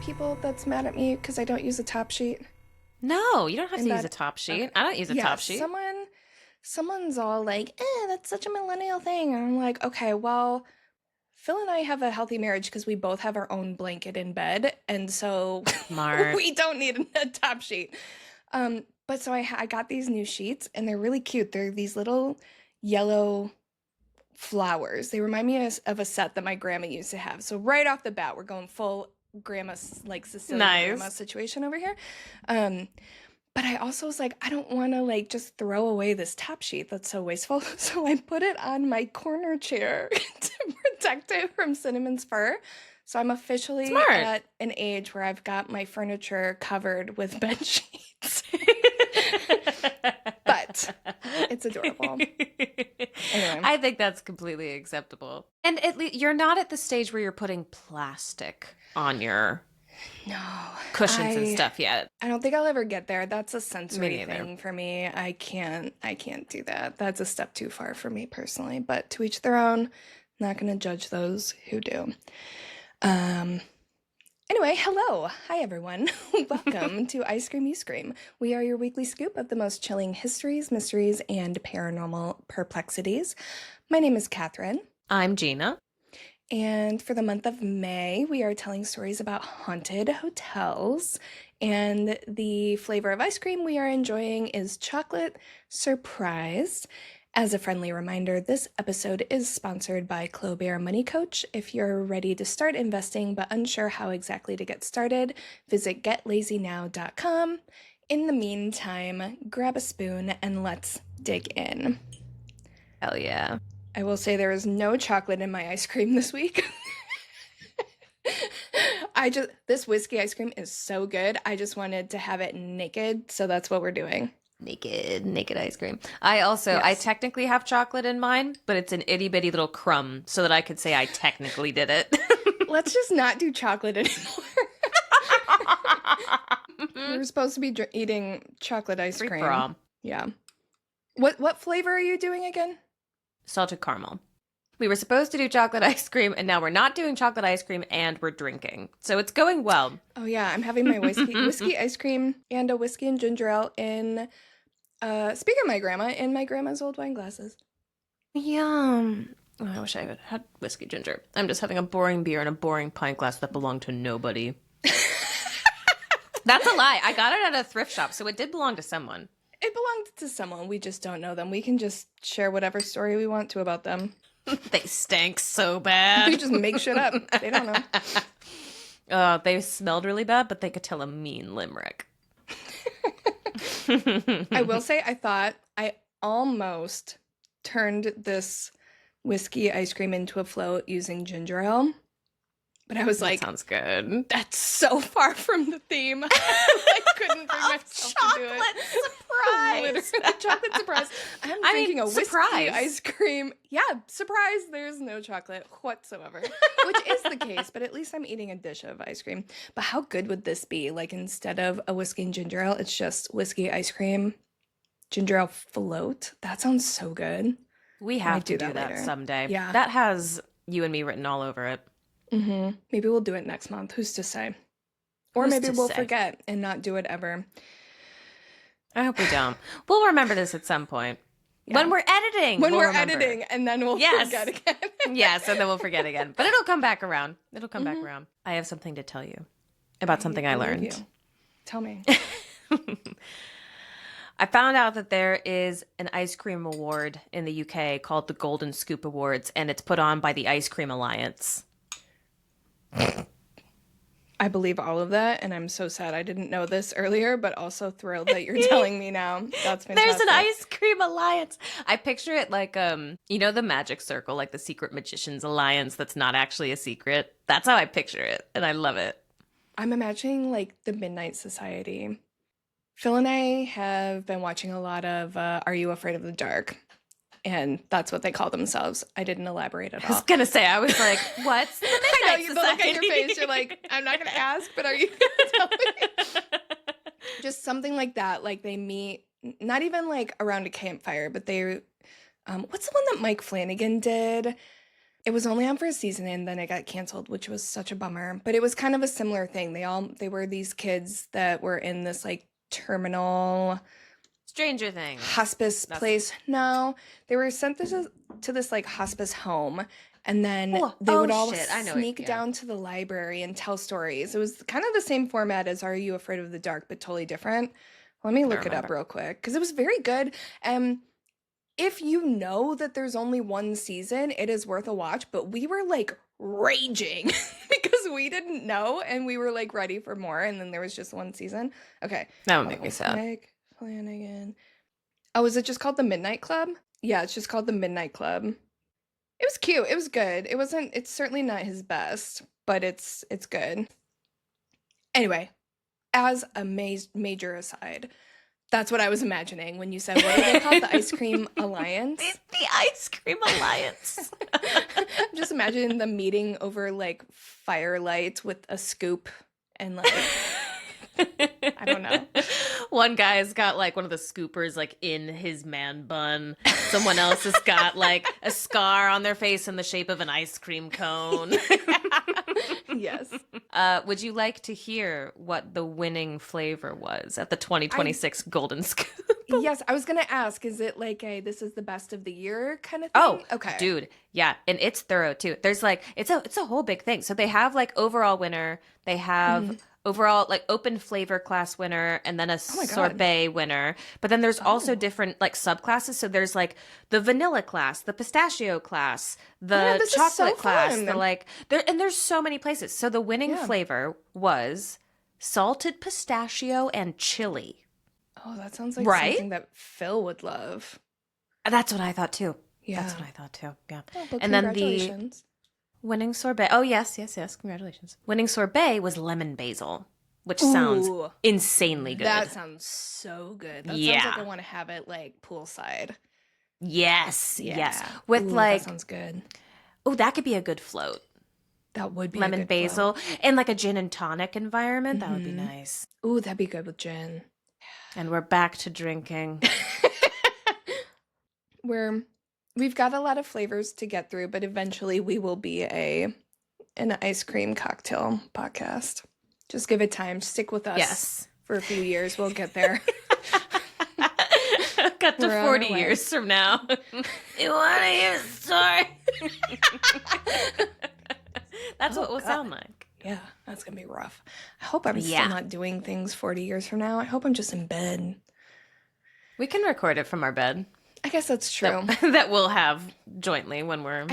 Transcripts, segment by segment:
people that's mad at me because I don't use a top sheet? No, you don't have to use a top sheet. Okay. I don't use a top sheet. Someone's all like, that's such a millennial thing. And I'm like, okay, well, Phil and I have a healthy marriage because we both have our own blanket in bed. And so Smart. we don't need a top sheet. But so I got these new sheets and they're really cute. They're these little yellow flowers. They remind me of a set that my grandma used to have. So right off the bat, we're going full grandma's, like, Sicilian grandma situation over here. But I also was like, I don't want to, like, just throw away this top sheet. That's so wasteful. So I put it on my corner chair to protect it from Cinnamon's fur. So I'm officially at an age where I've got my furniture covered with bed sheets. But it's adorable. Anyway. I think that's completely acceptable. And at least you're not at the stage where you're putting plastic on your cushions and stuff yet. I don't think I'll ever get there. That's a sensory thing for me. I can't do that. That's a step too far for me personally. But to each their own. Not going to judge those who do. Anyway, hello. Hi, everyone. Welcome to Ice Cream You Scream. We are your weekly scoop of the most chilling histories, mysteries, and paranormal perplexities. My name is Kathryn. I'm Gina. And for the month of May, we are telling stories about haunted hotels. And the flavor of ice cream we are enjoying is chocolate surprise. As a friendly reminder, this episode is sponsored by Clobear Money Coach. If you're ready to start investing but unsure how exactly to get started, visit getlazynow.com. In the meantime, grab a spoon and let's dig in. Hell yeah. I will say there is no chocolate in my ice cream this week. This whiskey ice cream is so good. I just wanted to have it naked, so that's what we're doing. Naked ice cream. I technically have chocolate in mine, but it's an itty bitty little crumb so that I could say I technically did it. Let's just not do chocolate anymore. We're supposed to be eating chocolate ice cream. Free-for-all. Yeah. What flavor are you doing again? Salted caramel. We were supposed to do chocolate ice cream, and now we're not doing chocolate ice cream, and we're drinking. So it's going well. Oh, yeah. I'm having my whiskey ice cream and a whiskey and ginger ale in, speaking of my grandma, in my grandma's old wine glasses. Yum. Oh, I wish I had whiskey ginger. I'm just having a boring beer in a boring pint glass that belonged to nobody. That's a lie. I got it at a thrift shop, so it did belong to someone. It belonged to someone. We just don't know them. We can just share whatever story we want to about them. They stank so bad. We just make shit up. They don't know. They smelled really bad, but they could tell a mean limerick. I will say I thought I almost turned this whiskey ice cream into a float using ginger ale. But I was like, sounds good. That's so far from the theme. I couldn't bring myself to do it. Surprise. Literally, chocolate surprise. I'm drinking a whiskey ice cream. Yeah, surprise. There's no chocolate whatsoever, which is the case. But at least I'm eating a dish of ice cream. But how good would this be? Like, instead of a whiskey and ginger ale, it's just whiskey ice cream, ginger ale float. That sounds so good. We have to do that someday. Yeah, that has you and me written all over it. Mm-hmm. Maybe we'll do it next month. Who's to say? Or maybe we'll forget and not do it ever. I hope we don't. We'll remember this at some point. Yeah. When we're editing. And then we'll forget again. Yes, and then we'll forget again. But it'll come back around. Back around. I have something to tell you about something I learned. You. Tell me. I found out that there is an ice cream award in the UK called the Golden Scoop Awards, and it's put on by the Ice Cream Alliance. I believe all of that, and I'm so sad I didn't know this earlier, but also thrilled that you're telling me now. That's fantastic. There's an ice cream alliance. I picture it like, the Magic Circle, like the Secret Magicians Alliance that's not actually a secret. That's how I picture it, and I love it. I'm imagining, like, the Midnight Society. Phil and I have been watching a lot of Are You Afraid of the Dark? And that's what they call themselves. I didn't elaborate at all. I was going to say, I was like, what's the Midnight I know, you Society? look at your face, you're like, I'm not going to ask, but are you going to tell me? Just something like that. Like, they meet, not even, like, around a campfire, but they, what's the one that Mike Flanagan did? It was only on for a season and then it got canceled, which was such a bummer. But it was kind of a similar thing. They were these kids that were in this like terminal Stranger Things. hospice place. No, they were sent to this like hospice home, and then they would all sneak down to the library and tell stories. It was kind of the same format as Are You Afraid of the Dark, but totally different. Let me look it up real quick because it was very good. If you know that there's only one season, it is worth a watch, but we were like raging because we didn't know and we were like ready for more, and then there was just one season. Okay. That would make me sad. Flanagan. Oh, is it just called The Midnight Club? Yeah, it's just called The Midnight Club. It was cute. It was good. It's certainly not his best, but it's good. Anyway, as a major aside, that's what I was imagining when you said, what are they called? The Ice Cream Alliance? The Ice Cream Alliance. I'm just imagining them meeting over like firelight with a scoop and like, I don't know. One guy's got like one of the scoopers like in his man bun. Someone else has got like a scar on their face in the shape of an ice cream cone. Yes. Would you like to hear what the winning flavor was at the 2026 Golden Scoop? Yes, I was gonna ask, is it like a this is the best of the year kind of thing? Oh, okay. Dude, yeah, and it's thorough too. There's like it's a whole big thing. So they have like overall winner, they have overall like open flavor class winner, and then a sorbet winner. But then there's also different like subclasses. So there's like the vanilla class, the pistachio class, the chocolate class, the like there's so many places. So the winning flavor was salted pistachio and chili. Oh, that sounds like something that Phil would love. That's what I thought too. Yeah. That's what I thought too. Yeah. Oh, but and then the winning sorbet. Oh, yes. Congratulations. Winning sorbet was lemon basil, which sounds insanely good. That sounds so good. That sounds like I want to have it like poolside. Yes. With like that sounds good. Oh, that could be a good float. That would be lemon a good basil float. And like a gin and tonic environment. That would be nice. Ooh, that'd be good with gin. And we're back to drinking. We've got a lot of flavors to get through, but eventually we will be an ice cream cocktail podcast. Just give it time. Stick with us for a few years. We'll get there. Cut to 40 years from now. You want to hear a story? That's what it will sound like. Yeah, that's going to be rough. I hope I'm still not doing things 40 years from now. I hope I'm just in bed. We can record it from our bed. I guess that's true. That we'll have jointly when we're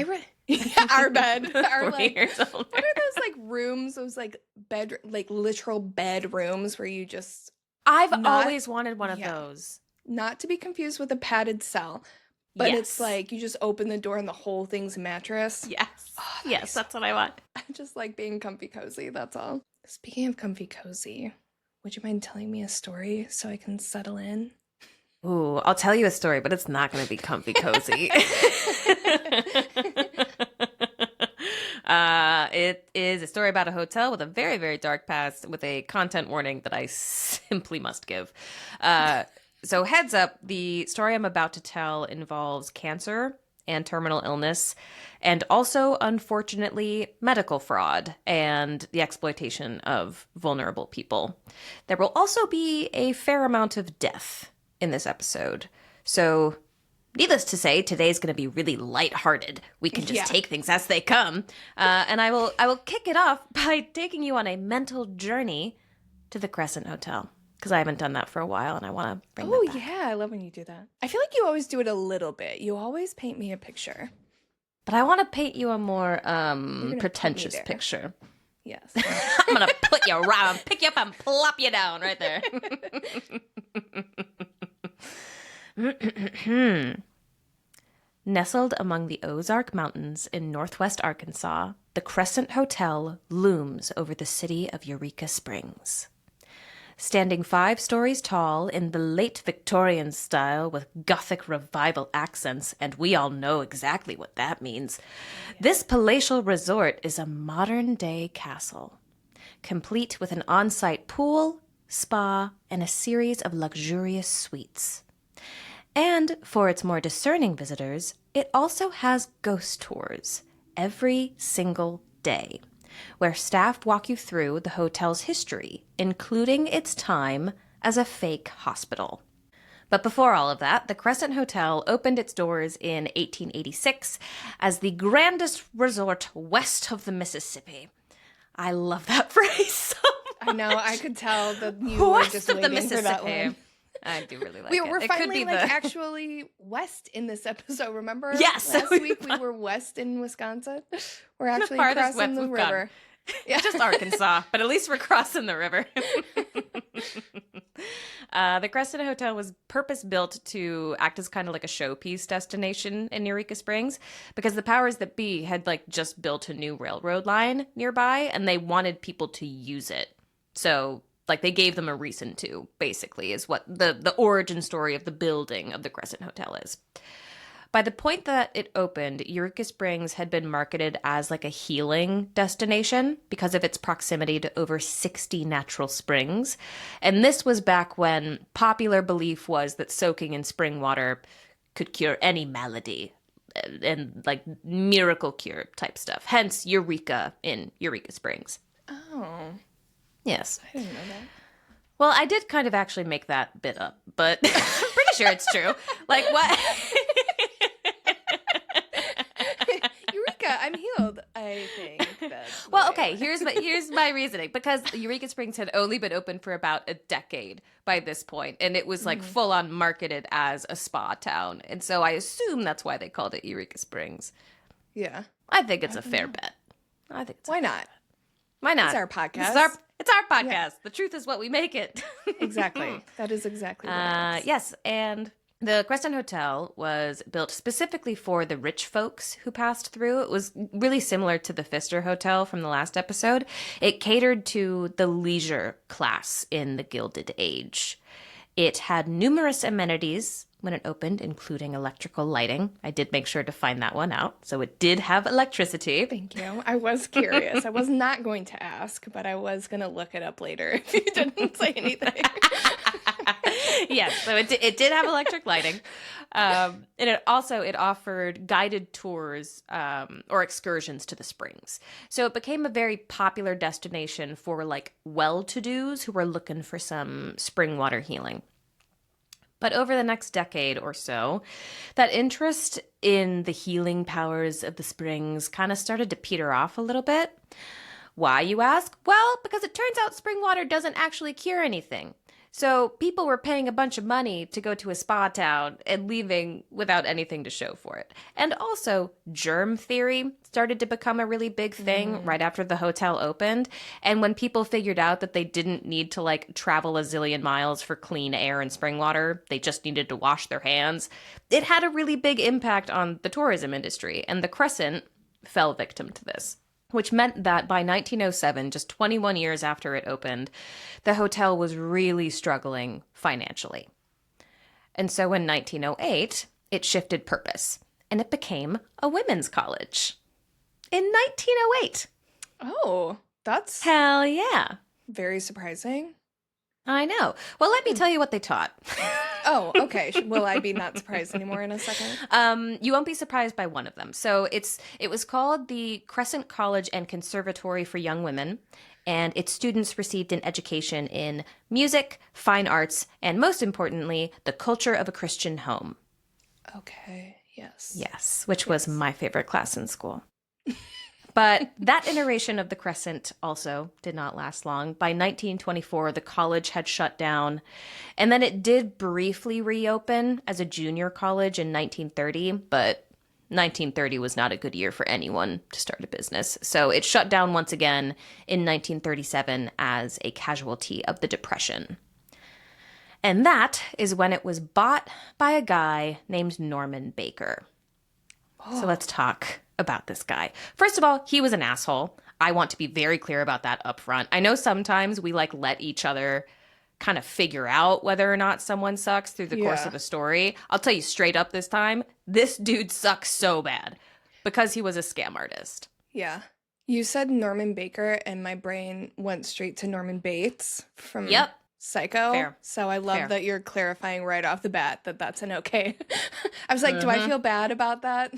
our bed. Our 40 years old. What are those like rooms? Those like bed, like literal bedrooms where you just. I've always wanted one of those. Not to be confused with a padded cell, but it's like you just open the door and the whole thing's a mattress. Yes. Oh, yes, that's what I want. I just like being comfy cozy. That's all. Speaking of comfy cozy, would you mind telling me a story so I can settle in? Ooh, I'll tell you a story, but it's not going to be comfy cozy. It is a story about a hotel with a very, very dark past with a content warning that I simply must give. So heads up, the story I'm about to tell involves cancer and terminal illness, and also, unfortunately, medical fraud and the exploitation of vulnerable people. There will also be a fair amount of death in this episode. So, needless to say, today's going to be really lighthearted. We can just take things as they come. And I will kick it off by taking you on a mental journey to the Crescent Hotel, because I haven't done that for a while and I want to bring that back. Yeah, I love when you do that. I feel like you always do it a little bit. You always paint me a picture. But I want to paint you a more pretentious picture. Yes. I'm going to put you around, pick you up and plop you down right there. Nestled among the Ozark Mountains in northwest Arkansas, the Crescent Hotel looms over the city of Eureka Springs. Standing 5 stories tall in the late Victorian style with Gothic revival accents, and we all know exactly what that means, this palatial resort is a modern-day castle, complete with an on-site pool, spa, and a series of luxurious suites. And for its more discerning visitors, it also has ghost tours every single day, where staff walk you through the hotel's history, including its time as a fake hospital. But before all of that, the Crescent Hotel opened its doors in 1886 as the grandest resort west of the Mississippi. I love that phrase so much. I know, I could tell that you were West just of the waiting for that Mississippi. one. I do really like We it. were It could finally be like the actually west in this episode. Remember? Yes, Last we week we were west in Wisconsin. We're actually farthest crossing west the we've gone. river. Yeah. just Arkansas, but at least we're crossing the river. The Crescent Hotel was purpose-built to act as kind of like a showpiece destination in Eureka Springs because the powers that be had like just built a new railroad line nearby and they wanted people to use it. So like they gave them a reason to, basically, is what the origin story of the building of the Crescent Hotel is. By the point that it opened, Eureka Springs had been marketed as like a healing destination because of its proximity to over 60 natural springs. And this was back when popular belief was that soaking in spring water could cure any malady and like miracle cure type stuff. Hence Eureka in Eureka Springs. Oh, Yes. I didn't know that. Well, I did kind of actually make that bit up, but I'm pretty sure it's true. Like what? Eureka, I'm healed. I think that's the Well, way okay, I- here's my reasoning. Because Eureka Springs had only been open for about a decade by this point, and it was like full on marketed as a spa town. And so I assume that's why they called it Eureka Springs. Yeah. I think it's a fair bet. I think it's Why not? why not? It's our podcast. It's our podcast. The truth is what we make it. Exactly. That is exactly what it is. Yes, and the Crescent Hotel was built specifically for the rich folks who passed through. It was really similar to the Pfister Hotel from the last episode. It catered to the leisure class in the Gilded Age. It had numerous amenities when it opened, including electrical lighting. I did make sure to find that one out. So it did have electricity. Thank you. I was curious. I was not going to ask, but I was going to look it up later if you didn't say anything. Yes, so it did have electric lighting. And it offered guided tours or excursions to the springs. So it became a very popular destination for like well-to-dos who were looking for some spring water healing. But over the next decade or so, that interest in the healing powers of the springs kind of started to peter off a little bit. Why, you ask? Well, because it turns out spring water doesn't actually cure anything. So people were paying a bunch of money to go to a spa town and leaving without anything to show for it. And also, germ theory started to become a really big thing right after the hotel opened. And when people figured out that they didn't need to like travel a zillion miles for clean air and spring water, they just needed to wash their hands, it had a really big impact on the tourism industry. And the Crescent fell victim to this, which meant that by 1907, just 21 years after it opened, the hotel was really struggling financially. And so in 1908, it shifted purpose, and it became a women's college. In 1908. Oh, that's Hell yeah. very surprising. I know. Well, let me tell you what they taught. Oh, okay. Will I be not surprised anymore in a second? You won't be surprised by one of them. So it was called the Crescent College and Conservatory for Young Women, and its students received an education in music, fine arts, and most importantly, the culture of a Christian home. Okay. Yes. Yes, which was my favorite class in school. But that iteration of the Crescent also did not last long. By 1924, the college had shut down, and then it did briefly reopen as a junior college in 1930, but 1930 was not a good year for anyone to start a business. So it shut down once again in 1937 as a casualty of the Depression. And that is when it was bought by a guy named Norman Baker. So let's talk about this guy. First of all, he was an asshole. I want to be very clear about that up front. I know sometimes we like let each other kind of figure out whether or not someone sucks through the course of a story. I'll tell you straight up this time, this dude sucks so bad because he was a scam artist. Yeah. You said Norman Baker, and my brain went straight to Norman Bates from Yep. Psycho. Fair. So I love Fair. that you're clarifying right off the bat that that's an okay. I was like, do I feel bad about that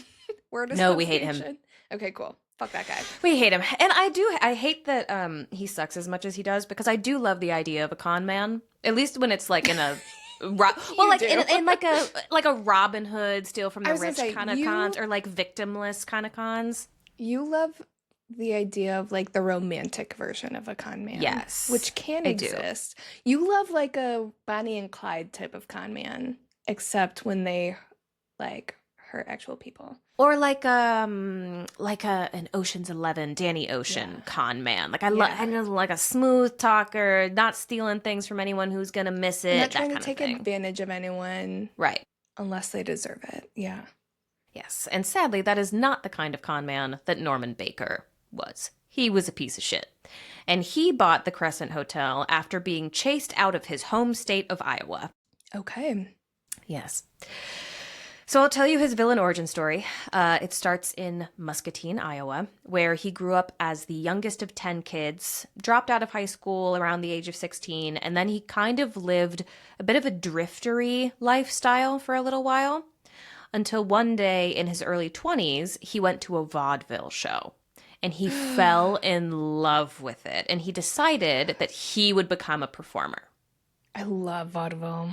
word No, we hate him. association? Okay, cool. Fuck that guy. We hate him. And I hate that he sucks as much as he does, because I do love the idea of a con man. At least when it's like in a well, like do. in like a Robin Hood, steal from I the was gonna rich say, kind of cons, or like victimless kind of cons. you love the idea of like the romantic version of a con man, Yes, which can I do. exist. You love like a Bonnie and Clyde type of con man, except when they like hurt actual people. Or like an Ocean's 11 Danny Ocean Yeah. con man. Like Yeah. I know, like a smooth talker, not stealing things from anyone who's gonna miss it, Not that trying to kind of take thing. advantage of anyone Right. unless they deserve it. Yeah. Yes. And sadly, that is not the kind of con man that Norman Baker was. He was a piece of shit. And he bought the Crescent Hotel after being chased out of his home state of Iowa. Okay. Yes. So I'll tell you his villain origin story. It starts in Muscatine, Iowa, where he grew up as the youngest of 10 kids, dropped out of high school around the age of 16, and then he kind of lived a bit of a driftery lifestyle for a little while, until one day in his early 20s, he went to a vaudeville show. And he fell in love with it, and he decided that he would become a performer. I love vaudeville.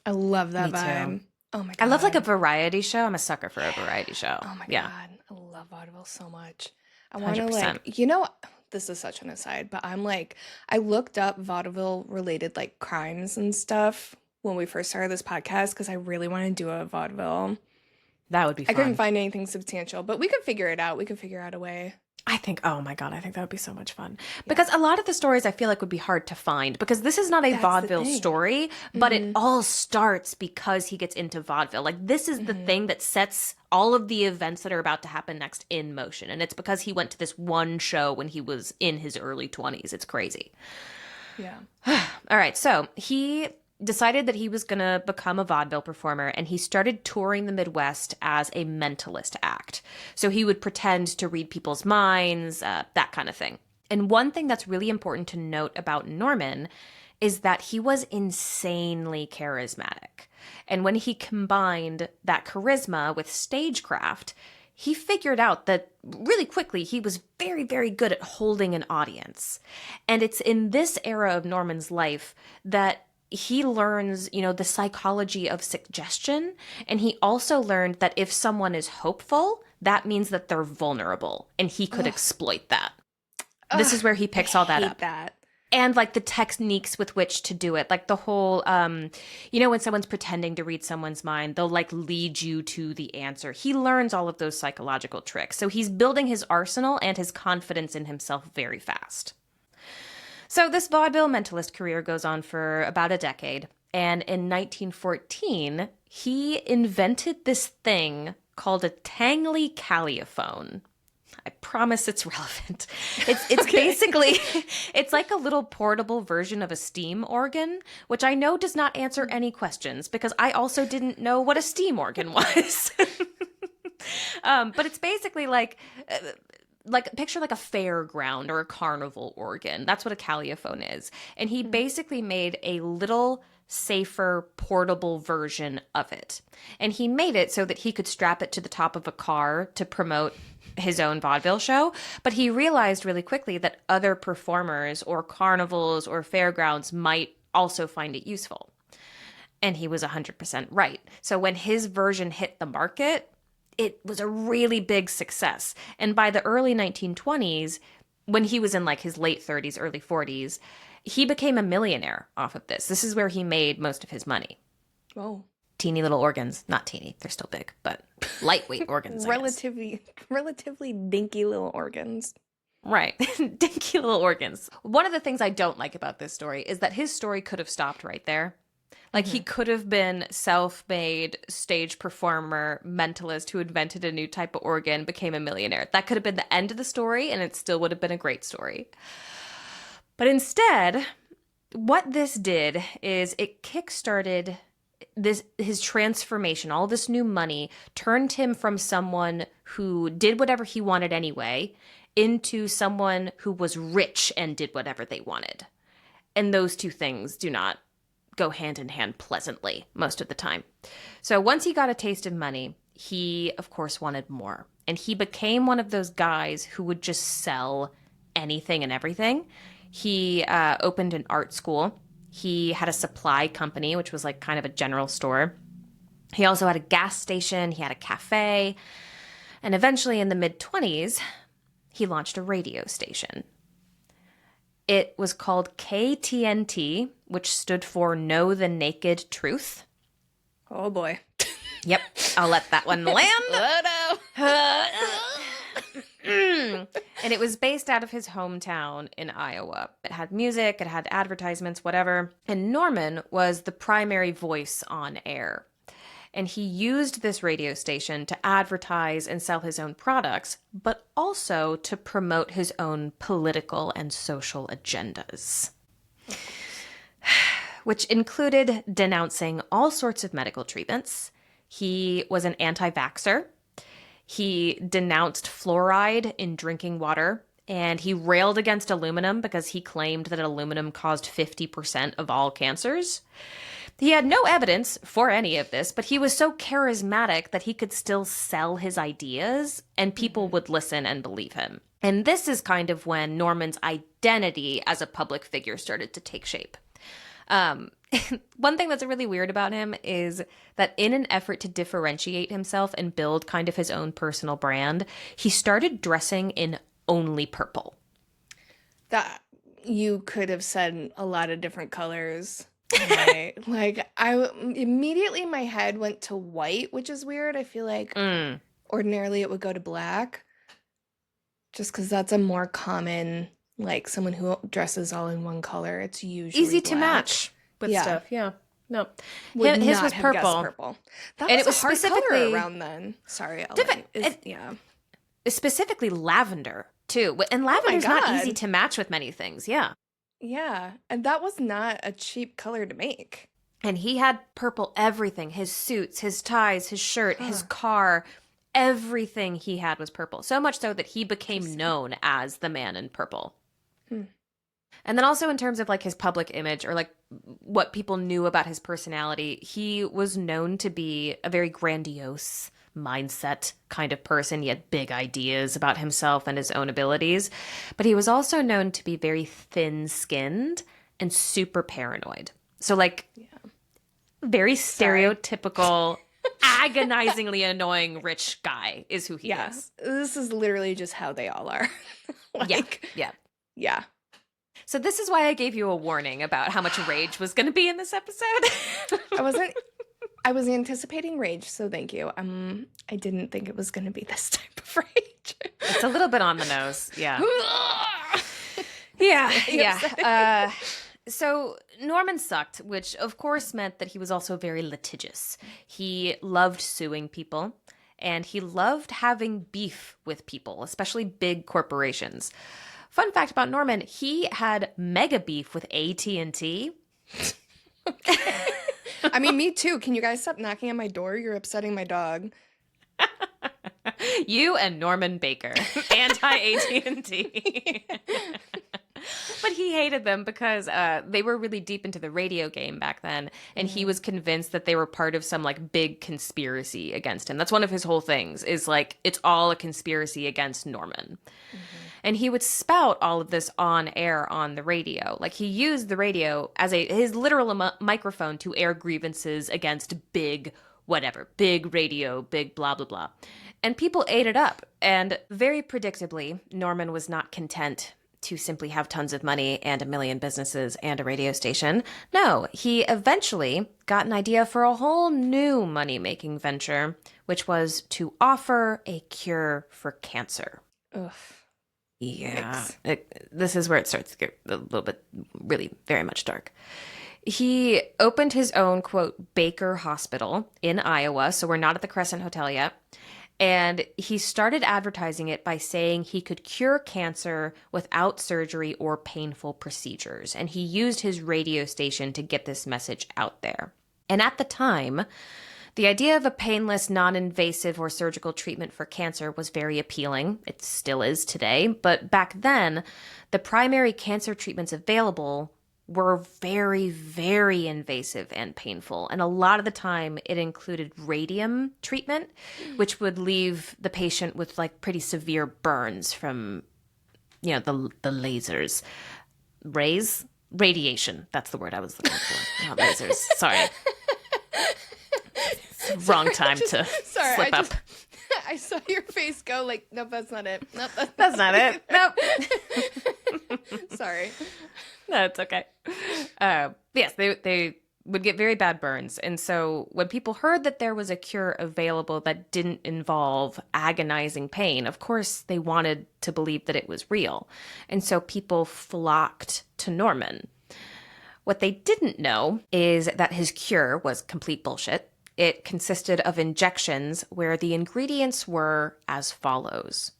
I love that Me too. vibe. Oh my God. I love like a variety show. I'm a sucker for a variety show. Oh my Yeah. God. I love vaudeville so much. I want to 100%. like, this is such an aside, but I'm like, I looked up vaudeville related like crimes and stuff when we first started this podcast because I really want to do a vaudeville. That would be I fun. couldn't find anything substantial, but we could figure it out. We could figure out a way. Oh my God, I think that would be so much fun. Because a lot of the stories I feel like would be hard to find, because this is not a That's the vaudeville thing. story, but it all starts because he gets into vaudeville. Like, this is the thing that sets all of the events that are about to happen next in motion. And it's because he went to this one show when he was in his early 20s. It's crazy. Yeah. All right, so he decided that he was going to become a vaudeville performer, and he started touring the Midwest as a mentalist act. So he would pretend to read people's minds, that kind of thing. And one thing that's really important to note about Norman is that he was insanely charismatic. And when he combined that charisma with stagecraft, he figured out that really quickly he was very, very good at holding an audience. And it's in this era of Norman's life that he learns, the psychology of suggestion. And he also learned that if someone is hopeful, that means that they're vulnerable, and he could exploit that. This is where he picks all that hate up. that. And like the techniques with which to do it, like the whole, when someone's pretending to read someone's mind, they'll like lead you to the answer. He learns all of those psychological tricks. So he's building his arsenal and his confidence in himself very fast. So this vaudeville mentalist career goes on for about a decade. And in 1914, he invented this thing called a Tangley Calliophone. I promise it's relevant. It's basically, it's like a little portable version of a steam organ, which I know does not answer any questions because I also didn't know what a steam organ was. But it's basically like picture like a fairground or a carnival organ. That's what a calliophone is. And he basically made a little safer portable version of it. And he made it so that he could strap it to the top of a car to promote his own vaudeville show. But he realized really quickly that other performers or carnivals or fairgrounds might also find it useful. And he was 100% right. So when his version hit the market, it was a really big success. And by the early 1920s, when he was in like his late 30s, early 40s, he became a millionaire off of this. This is where he made most of his money. Oh. Teeny little organs. Not teeny. They're still big, but lightweight organs. Relatively dinky little organs. Right. Dinky little organs. One of the things I don't like about this story is that his story could have stopped right there. Like, he could have been self-made stage performer, mentalist who invented a new type of organ, became a millionaire. That could have been the end of the story, and it still would have been a great story. But instead, what this did is it kickstarted his transformation. All this new money turned him from someone who did whatever he wanted anyway into someone who was rich and did whatever they wanted. And those two things do not go hand in hand pleasantly most of the time. So once he got a taste of money, he, of course, wanted more. And he became one of those guys who would just sell anything and everything. He opened an art school. He had a supply company, which was like kind of a general store. He also had a gas station. He had a cafe. And eventually in the mid-20s, he launched a radio station. It was called KTNT, which stood for Know the Naked Truth. Oh, boy. Yep, I'll let that one land. Oh, no. And it was based out of his hometown in Iowa. It had music, it had advertisements, whatever. And Norman was the primary voice on air. And he used this radio station to advertise and sell his own products, but also to promote his own political and social agendas, which included denouncing all sorts of medical treatments. He was an anti-vaxxer. He denounced fluoride in drinking water, and he railed against aluminum because he claimed that aluminum caused 50% of all cancers. He had no evidence for any of this, but he was so charismatic that he could still sell his ideas and people would listen and believe him. And this is kind of when Norman's identity as a public figure started to take shape. One thing that's really weird about him is that in an effort to differentiate himself and build kind of his own personal brand, he started dressing in only purple. That you could have said a lot of different colors. Immediately my head went to white, which is weird. I feel like ordinarily it would go to black, just because that's a more common, like someone who dresses all in one color. It's usually easy to black. match with stuff. Yeah, no, Would his not was have purple. guessed purple. That And was it was a hard specifically color around then. Sorry, Ellen. Yeah. Specifically lavender too, and lavender's not easy to match with many things. Yeah. Yeah, and that was not a cheap color to make. And he had purple everything. His suits, his ties, his shirt, his car, everything he had was purple. So much so that he became known as the man in purple. And then also in terms of like his public image or like what people knew about his personality, he was known to be a very grandiose mindset kind of person. He had big ideas about himself and his own abilities, but he was also known to be very thin-skinned and super paranoid. So like very stereotypical, agonizingly annoying rich guy is who he is. This is literally just how they all are. Yeah. So this is why I gave you a warning about how much rage was going to be in this episode. I was anticipating rage, so thank you. I didn't think it was going to be this type of rage. It's a little bit on the nose, yeah. Yeah. So Norman sucked, which of course meant that he was also very litigious. He loved suing people, and he loved having beef with people, especially big corporations. Fun fact about Norman, he had mega beef with AT&T. I mean, me too. Can you guys stop knocking on my door? You're upsetting my dog. You and Norman Baker, anti-AT&T. But he hated them because they were really deep into the radio game back then, and he was convinced that they were part of some like big conspiracy against him. That's one of his whole things, is like it's all a conspiracy against Norman. And he would spout all of this on air on the radio. Like he used the radio as his literal microphone to air grievances against big radio, big blah, blah, blah. And people ate it up. And very predictably, Norman was not content to simply have tons of money and a million businesses and a radio station. No, he eventually got an idea for a whole new money-making venture, which was to offer a cure for cancer. Ugh. Yeah, this is where it starts to get a little bit really very much dark. He opened his own, quote, Baker Hospital in Iowa, so we're not at the Crescent Hotel yet. And he started advertising it by saying he could cure cancer without surgery or painful procedures. And he used his radio station to get this message out there. And at the time, the idea of a painless, non-invasive or surgical treatment for cancer was very appealing. It still is today. But back then, the primary cancer treatments available were very, very invasive and painful. And a lot of the time it included radium treatment, which would leave the patient with like pretty severe burns from, the lasers. Radiation. That's the word I was looking for. Not lasers. Sorry. Wrong time to slip up. I saw your face go like, nope, that's not it. Nope, that's not it. Nope. Sorry. No, it's okay. Yes, they would get very bad burns. And so when people heard that there was a cure available that didn't involve agonizing pain, of course, they wanted to believe that it was real. And so people flocked to Norman. What they didn't know is that his cure was complete bullshit. It consisted of injections where the ingredients were as follows: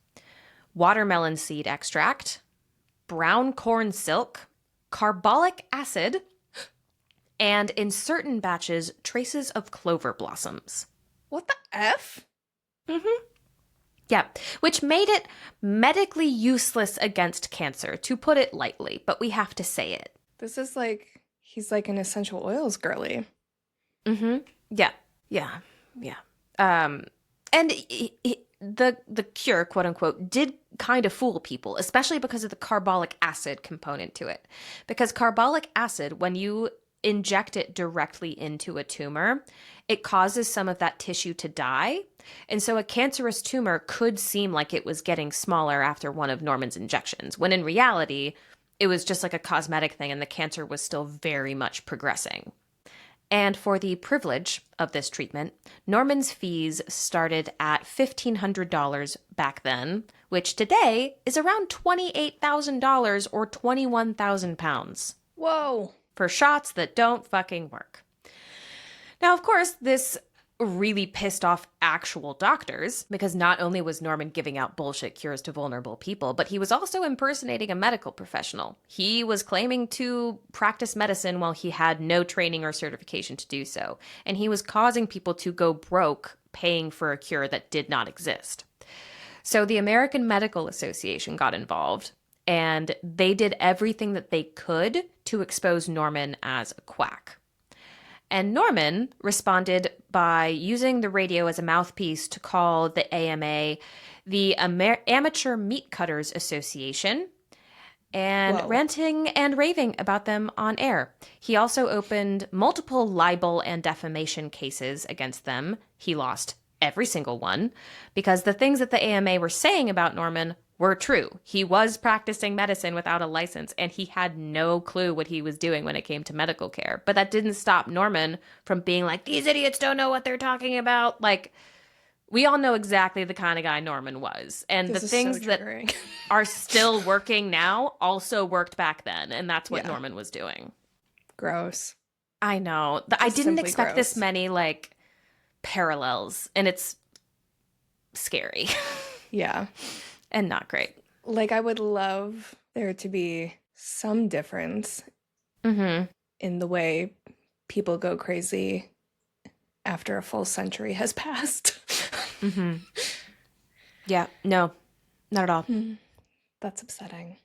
watermelon seed extract, brown corn silk, carbolic acid, and in certain batches, traces of clover blossoms. What the F? Mm-hmm. Yeah, which made it medically useless against cancer, to put it lightly, but we have to say it. This is like, he's like an essential oils girly. Mm-hmm. Yeah. And the cure, quote unquote, did kind of fool people, especially because of the carbolic acid component to it. Because carbolic acid, when you inject it directly into a tumor, it causes some of that tissue to die. And so a cancerous tumor could seem like it was getting smaller after one of Norman's injections, when in reality, it was just like a cosmetic thing and the cancer was still very much progressing. And for the privilege of this treatment, Norman's fees started at $1,500 back then, which today is around $28,000 or 21,000 pounds. Whoa. For shots that don't fucking work. Now, of course, this really pissed off actual doctors, because not only was Norman giving out bullshit cures to vulnerable people, but he was also impersonating a medical professional. He was claiming to practice medicine while he had no training or certification to do so, and he was causing people to go broke paying for a cure that did not exist. So the American Medical Association got involved, and they did everything that they could to expose Norman as a quack. And Norman responded by using the radio as a mouthpiece to call the AMA the Amateur Meat Cutters Association, and ranting and raving about them on air. He also opened multiple libel and defamation cases against them. He lost every single one, because the things that the AMA were saying about Norman were true. He was practicing medicine without a license, and he had no clue what he was doing when it came to medical care. But that didn't stop Norman from being like, these idiots don't know what they're talking about. Like, we all know exactly the kind of guy Norman was. And the things that are still working now also worked back then. And that's what Norman was doing. Gross. I know. I didn't expect this many, like, parallels. And it's scary. Yeah. And not great. Like, I would love there to be some difference in the way people go crazy after a full century has passed. Yeah, no, not at all. That's upsetting.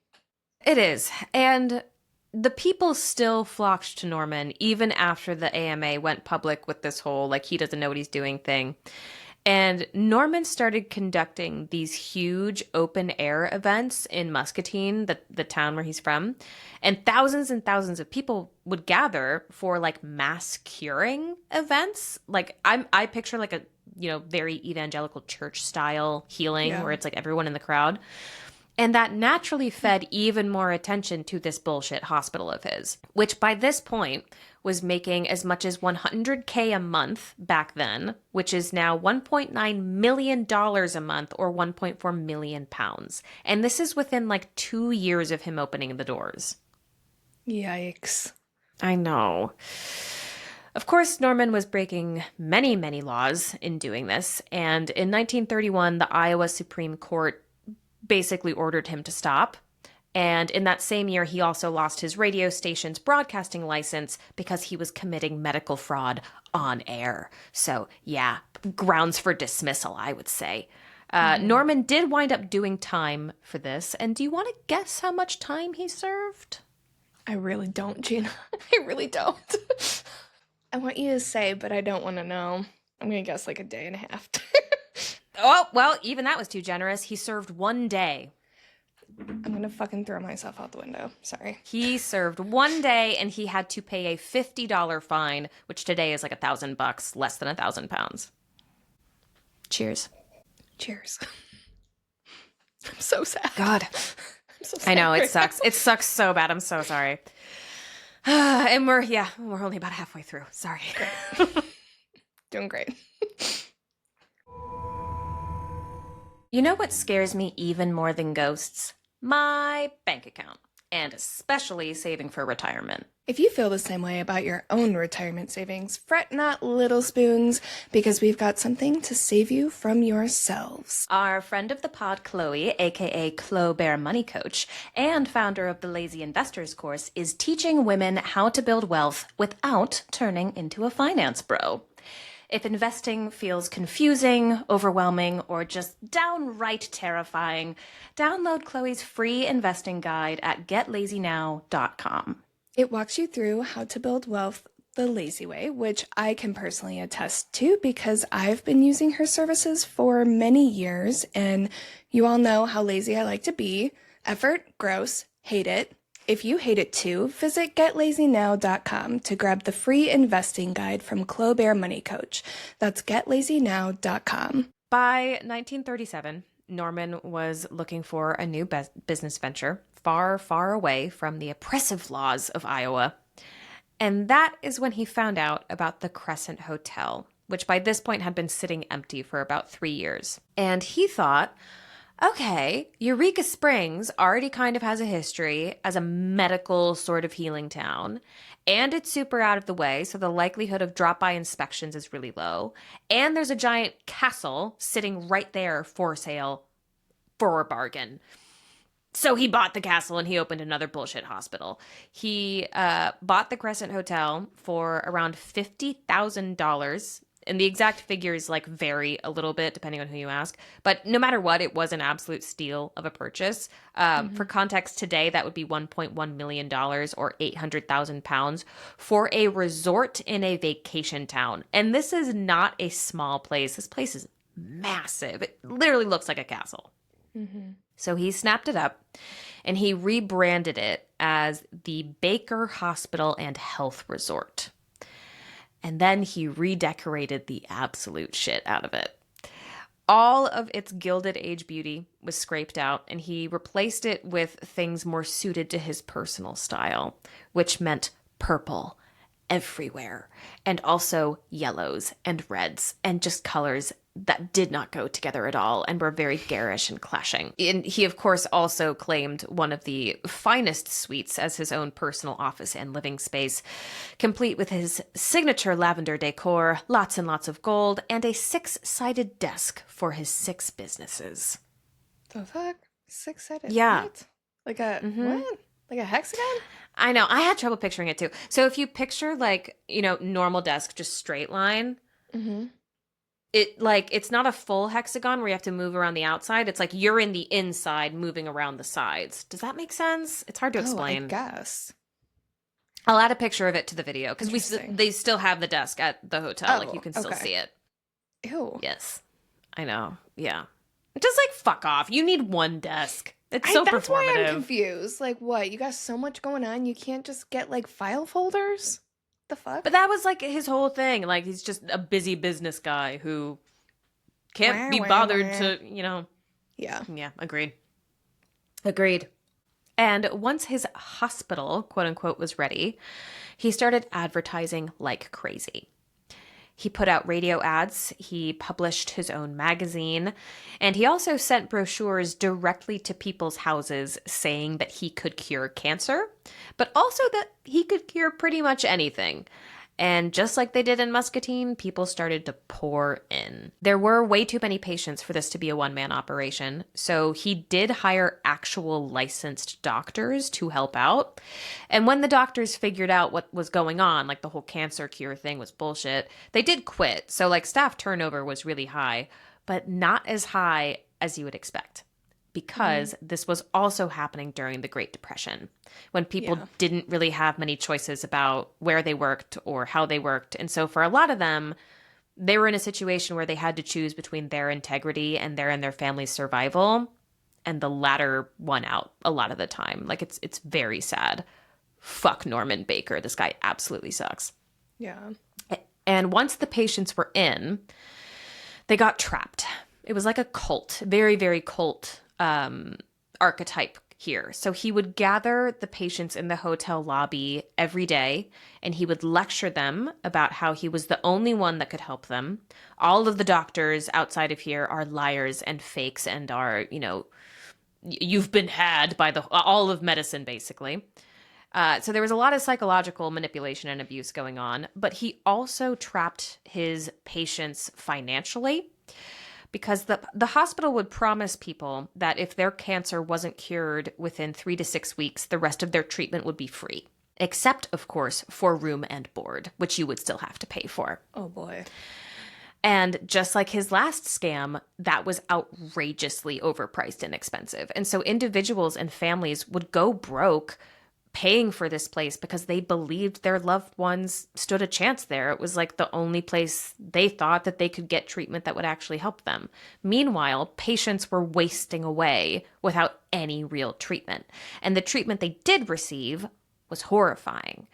It is. And the people still flocked to Norman even after the AMA went public with this whole, like, he doesn't know what he's doing thing. And Norman started conducting these huge open-air events in Muscatine, the town where he's from. And thousands of people would gather for, like, mass curing events. Like, I picture, like, a, very evangelical church-style healing where it's, like, everyone in the crowd. And that naturally fed even more attention to this bullshit hospital of his, which by this point was making as much as $100K a month back then, which is now $1.9 million a month or 1.4 million pounds. And this is within like 2 years of him opening the doors. Yikes. I know. Of course, Norman was breaking many, many laws in doing this. And in 1931, the Iowa Supreme Court basically ordered him to stop. And in that same year, he also lost his radio station's broadcasting license because he was committing medical fraud on air. So, yeah, grounds for dismissal, I would say. Norman did wind up doing time for this. And do you want to guess how much time he served? I really don't, Gina. I really don't. I want you to say, but I don't want to know. I'm going to guess like a day and a half. Oh, well, even that was too generous. He served 1 day. I'm going to fucking throw myself out the window. Sorry. He served 1 day and he had to pay a $50 fine, which today is like $1,000, less than £1,000. Cheers. Cheers. I'm so sad. God. I'm so sad I know, it right sucks. now. It sucks so bad. I'm so sorry. And we're only about halfway through. Sorry. Doing great. You know what scares me even more than ghosts? My bank account, and especially saving for retirement. If you feel the same way about your own retirement savings, fret not, little spoons, because we've got something to save you from yourselves. Our friend of the pod, Chloe, aka Chloe Bear Money Coach, and founder of the Lazy Investors course, is teaching women how to build wealth without turning into a finance bro. If investing feels confusing, overwhelming, or just downright terrifying, download Chloe's free investing guide at getlazynow.com. It walks you through how to build wealth the lazy way, which I can personally attest to because I've been using her services for many years, and you all know how lazy I like to be. Effort, gross, hate it. If you hate it too, visit getlazynow.com to grab the free investing guide from Chloe Bear Money Coach. That's getlazynow.com. By 1937, Norman was looking for a new business venture far, far away from the oppressive laws of Iowa. And that is when he found out about the Crescent Hotel, which by this point had been sitting empty for about 3 years. And he thought, okay, Eureka Springs already kind of has a history as a medical sort of healing town, and it's super out of the way, so the likelihood of drop-by inspections is really low, and there's a giant castle sitting right there for sale for a bargain. So he bought the castle and he opened another bullshit hospital. He bought the Crescent Hotel for around $50,000. And the exact figures like vary a little bit depending on who you ask. But no matter what, it was an absolute steal of a purchase. For context, today that would be $1.1 million or 800,000 pounds for a resort in a vacation town. And this is not a small place. This place is massive. It literally looks like a castle. Mm-hmm. So he snapped it up and he rebranded it as the Baker Hospital and Health Resort. And then he redecorated the absolute shit out of it. All of its Gilded Age beauty was scraped out, and he replaced it with things more suited to his personal style, which meant purple everywhere, and also yellows and reds, and just colors that did not go together at all and were very garish and clashing. And he, of course, also claimed one of the finest suites as his own personal office and living space, complete with his signature lavender decor, lots and lots of gold, and a 6-sided desk for his 6 businesses. The fuck? 6-sided? Yeah. What? Like a, what? Like a hexagon? I know. I had trouble picturing it, too. So if you picture, like, normal desk, just straight line, Mm-hmm. it's not a full hexagon where you have to move around the outside. It's like you're in the inside moving around the sides. Does that make sense? It's hard to explain. I guess. I'll add a picture of it to the video because Interesting. they still have the desk at the hotel. Like you can still okay. see it. Ew. Yes. I know. Yeah. Just like fuck off. You need one desk. It's so That's why I'm performative. confused. Like, what? You got so much going on, you can't just get, like, file folders? The fuck? But that was like his whole thing. Like he's just a busy business guy who can't be bothered to, Yeah. Yeah, agreed. Agreed. And once his hospital, quote unquote, was ready, he started advertising like crazy. He put out radio ads, he published his own magazine, and he also sent brochures directly to people's houses saying that he could cure cancer, but also that he could cure pretty much anything. And just like they did in Muscatine, people started to pour in. There were way too many patients for this to be a one-man operation, so he did hire actual licensed doctors to help out. And when the doctors figured out what was going on, like the whole cancer cure thing was bullshit, they did quit. So like staff turnover was really high, but not as high as you would expect. because this was also happening during the Great Depression, when people Yeah. didn't really have many choices about where they worked or how they worked. And so for a lot of them, they were in a situation where they had to choose between their integrity and their family's survival, and the latter won out a lot of the time. Like, it's very sad. Fuck Norman Baker. This guy absolutely sucks. Yeah. And once the patients were in, they got trapped. It was like a cult, very, very cult archetype here. So he would gather the patients in the hotel lobby every day, and he would lecture them about how he was the only one that could help them. All of the doctors outside of here are liars and fakes and are, you've been had by all of medicine, basically. So there was a lot of psychological manipulation and abuse going on, but he also trapped his patients financially, because the hospital would promise people that if their cancer wasn't cured within 3 to 6 weeks, the rest of their treatment would be free, except, of course, for room and board, which you would still have to pay for. Oh, boy. And just like his last scam, that was outrageously overpriced and expensive. And so individuals and families would go broke paying for this place because they believed their loved ones stood a chance there. It was like the only place they thought that they could get treatment that would actually help them. Meanwhile, patients were wasting away without any real treatment. And the treatment they did receive was horrifying.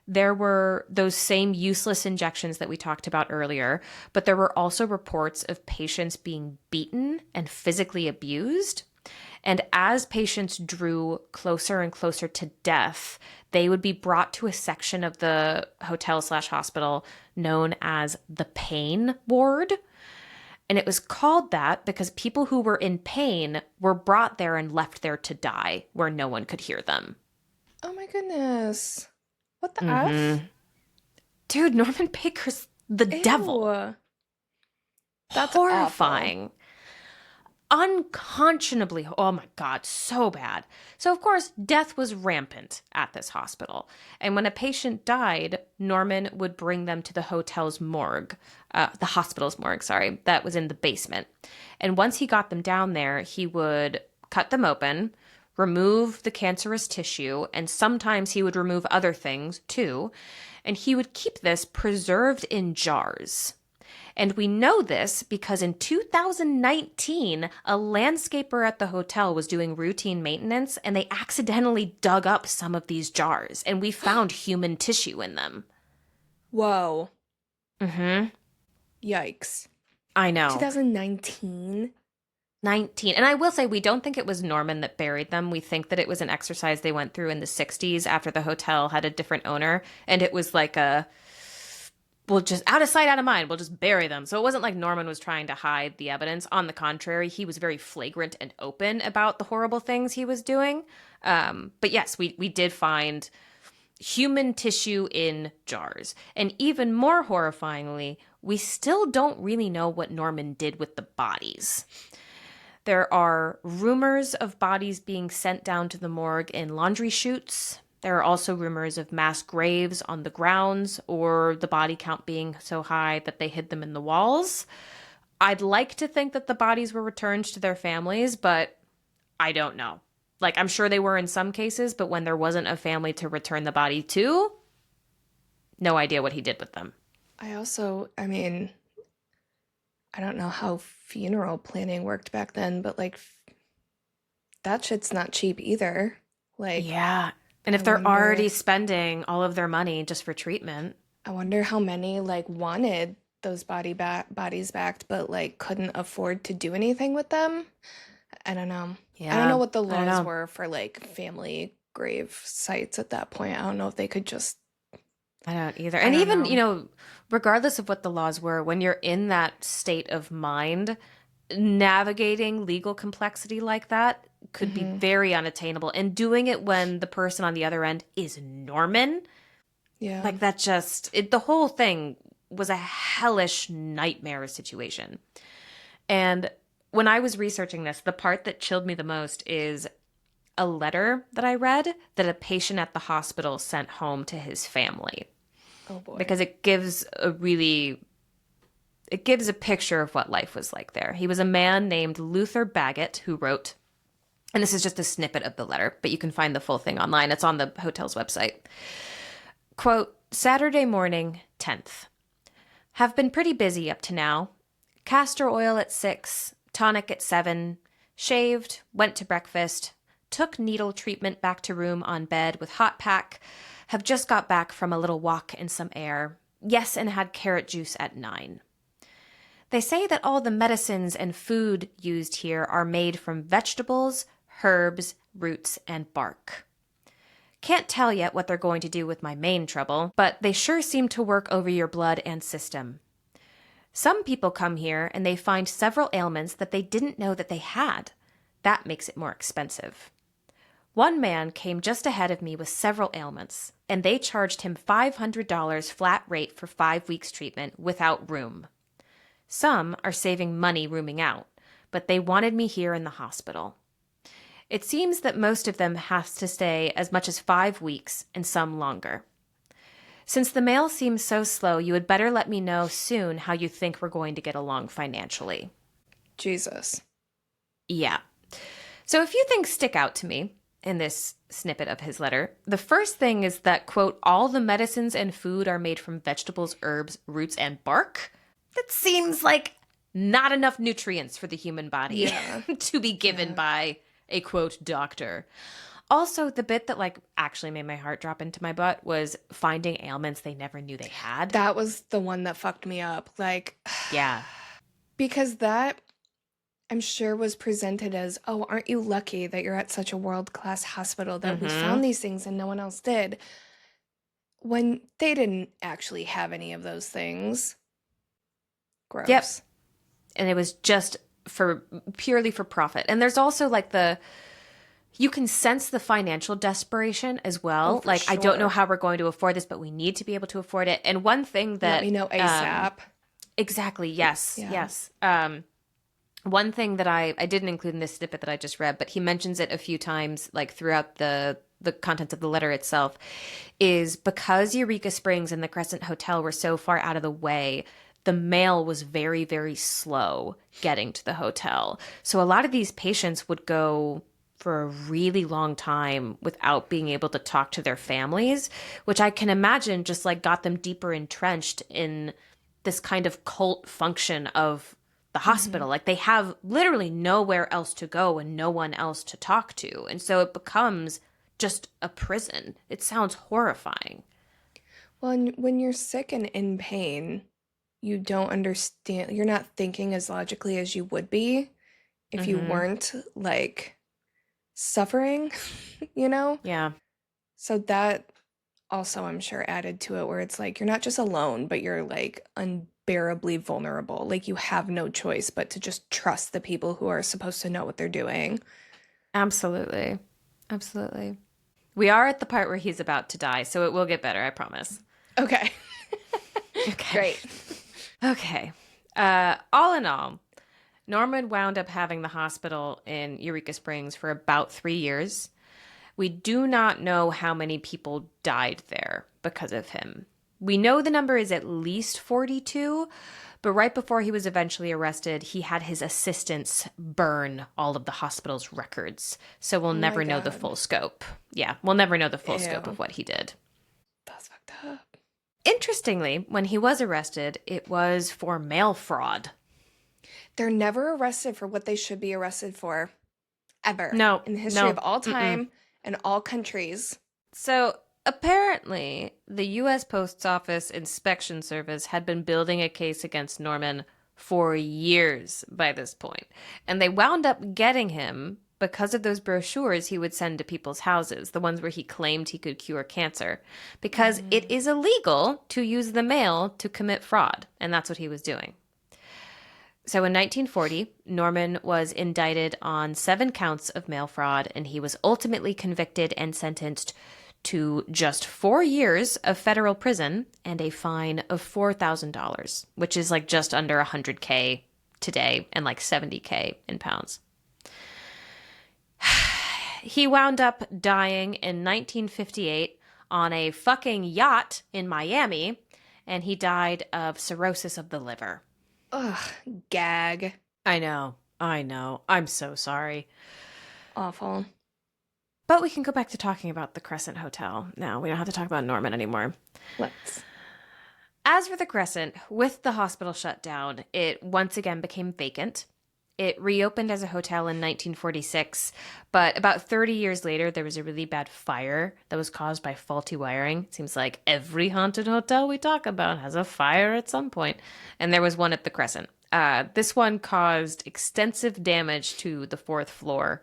There were those same useless injections that we talked about earlier, but there were also reports of patients being beaten and physically abused. And as patients drew closer and closer to death, they would be brought to a section of the hotel/hospital known as the pain ward. And it was called that because people who were in pain were brought there and left there to die, where no one could hear them. Oh my goodness. What the Mm-hmm. F? Dude, Norman Baker's the devil. Ew. That's Horrifying. Unconscionably, oh my God, so bad. So, of course, death was rampant at this hospital. And when a patient died, Norman would bring them to the hotel's morgue, the hospital's morgue, sorry, that was in the basement. And once he got them down there, he would cut them open, remove the cancerous tissue, and sometimes he would remove other things too. And he would keep this preserved in jars. And we know this because in 2019, a landscaper at the hotel was doing routine maintenance and they accidentally dug up some of these jars and we found human tissue in them. Whoa. Mm-hmm. Yikes. I know. 2019? 19. And I will say, we don't think it was Norman that buried them. We think that it was an exercise they went through in the 60s after the hotel had a different owner. And it was like we'll just, out of sight, out of mind, we'll just bury them. So it wasn't like Norman was trying to hide the evidence. On the contrary, he was very flagrant and open about the horrible things he was doing. But yes, we did find human tissue in jars. And even more horrifyingly, we still don't really know what Norman did with the bodies. There are rumors of bodies being sent down to the morgue in laundry chutes. There are also rumors of mass graves on the grounds or the body count being so high that they hid them in the walls. I'd like to think that the bodies were returned to their families, but I don't know. Like, I'm sure they were in some cases, but when there wasn't a family to return the body to, no idea what he did with them. I mean, I don't know how funeral planning worked back then, but like, that shit's not cheap either. Like, Yeah. And if I they're wonder- already spending all of their money just for treatment. I wonder how many like wanted those bodies back, but like couldn't afford to do anything with them. I don't know. I don't know what the I don't laws know. were for like family grave sites at that point. I don't know if they could just. I don't either. I And don't even, know. regardless of what the laws were, when you're in that state of mind, navigating legal complexity like that could be very unattainable. And doing it when the person on the other end is Norman, Yeah. like that the whole thing was a hellish nightmare situation. And when I was researching this, the part that chilled me the most is a letter that I read that a patient at the hospital sent home to his family. Oh boy. Because it gives a picture of what life was like there. He was a man named Luther Baggett who wrote, And this is just a snippet of the letter, but you can find the full thing online. It's on the hotel's website. Quote, Saturday morning, 10th. Have been pretty busy up to now. Castor oil at 6, tonic at 7, shaved, went to breakfast, took needle treatment back to room on bed with hot pack, have just got back from a little walk in some air. Yes, and had carrot juice at 9. They say that all the medicines and food used here are made from vegetables, herbs, roots, and bark. Can't tell yet what they're going to do with my main trouble, but they sure seem to work over your blood and system. Some people come here and they find several ailments that they didn't know that they had. That makes it more expensive. One man came just ahead of me with several ailments, and they charged him $500 flat rate for 5 weeks treatment without room. Some are saving money rooming out, but they wanted me here in the hospital. It seems that most of them have to stay as much as 5 weeks and some longer. Since the mail seems so slow, you had better let me know soon how you think we're going to get along financially. Jesus. Yeah. So a few things stick out to me in this snippet of his letter. The first thing is that, quote, all the medicines and food are made from vegetables, herbs, roots, and bark. That seems like not enough nutrients for the human body to be given by a, quote, doctor. Also, the bit that, like, actually made my heart drop into my butt was finding ailments they never knew they had. That was the one that fucked me up. Like, yeah. Because that, I'm sure, was presented as, oh, aren't you lucky that you're at such a world-class hospital that we found these things and no one else did? When they didn't actually have any of those things. Gross. Yep. And it was just purely for profit. And there's also like you can sense the financial desperation as well. Oh, like, sure. I don't know how we're going to afford this, but we need to be able to afford it. And one thing that... Let me know ASAP. Exactly. Yes. Yeah. Yes. One thing that I didn't include in this snippet that I just read, but he mentions it a few times, like throughout the contents of the letter itself, is because Eureka Springs and the Crescent Hotel were so far out of the way, the mail was very, very slow getting to the hotel. So a lot of these patients would go for a really long time without being able to talk to their families, which I can imagine just like got them deeper entrenched in this kind of cult function of the hospital. Like they have literally nowhere else to go and no one else to talk to. And so it becomes just a prison. It sounds horrifying. Well, and when you're sick and in pain, you don't understand, you're not thinking as logically as you would be if you weren't, like, suffering, you know? Yeah. So that also, I'm sure, added to it, where it's like, you're not just alone, but you're, like, unbearably vulnerable. Like, you have no choice but to just trust the people who are supposed to know what they're doing. Absolutely. Absolutely. We are at the part where he's about to die, so it will get better, I promise. Okay. Okay. Great. Okay. All in all, Norman wound up having the hospital in Eureka Springs for about 3 years. We do not know how many people died there because of him. We know the number is at least 42, but right before he was eventually arrested, he had his assistants burn all of the hospital's records. So we'll never know the full scope. Yeah, we'll never know the full scope of what he did. That's fucked up. Interestingly, when he was arrested, it was for mail fraud. They're never arrested for what they should be arrested for. Ever. No. In the history of all time and all countries. So apparently, the U.S. Post Office Inspection Service had been building a case against Norman for years by this point. And they wound up getting him because of those brochures he would send to people's houses, the ones where he claimed he could cure cancer, because it is illegal to use the mail to commit fraud. And that's what he was doing. So in 1940, Norman was indicted on 7 counts of mail fraud, and he was ultimately convicted and sentenced to just 4 years of federal prison and a fine of $4,000, which is like just under $100K today and like $70K in pounds. He wound up dying in 1958 on a fucking yacht in Miami, and he died of cirrhosis of the liver. Ugh, gag. I know. I'm so sorry. Awful. But we can go back to talking about the Crescent Hotel now. We don't have to talk about Norman anymore. Let's. As for the Crescent, with the hospital shut down, it once again became vacant. It reopened as a hotel in 1946, but about 30 years later, there was a really bad fire that was caused by faulty wiring. It seems like every haunted hotel we talk about has a fire at some point, and there was one at the Crescent. This one caused extensive damage to the fourth floor.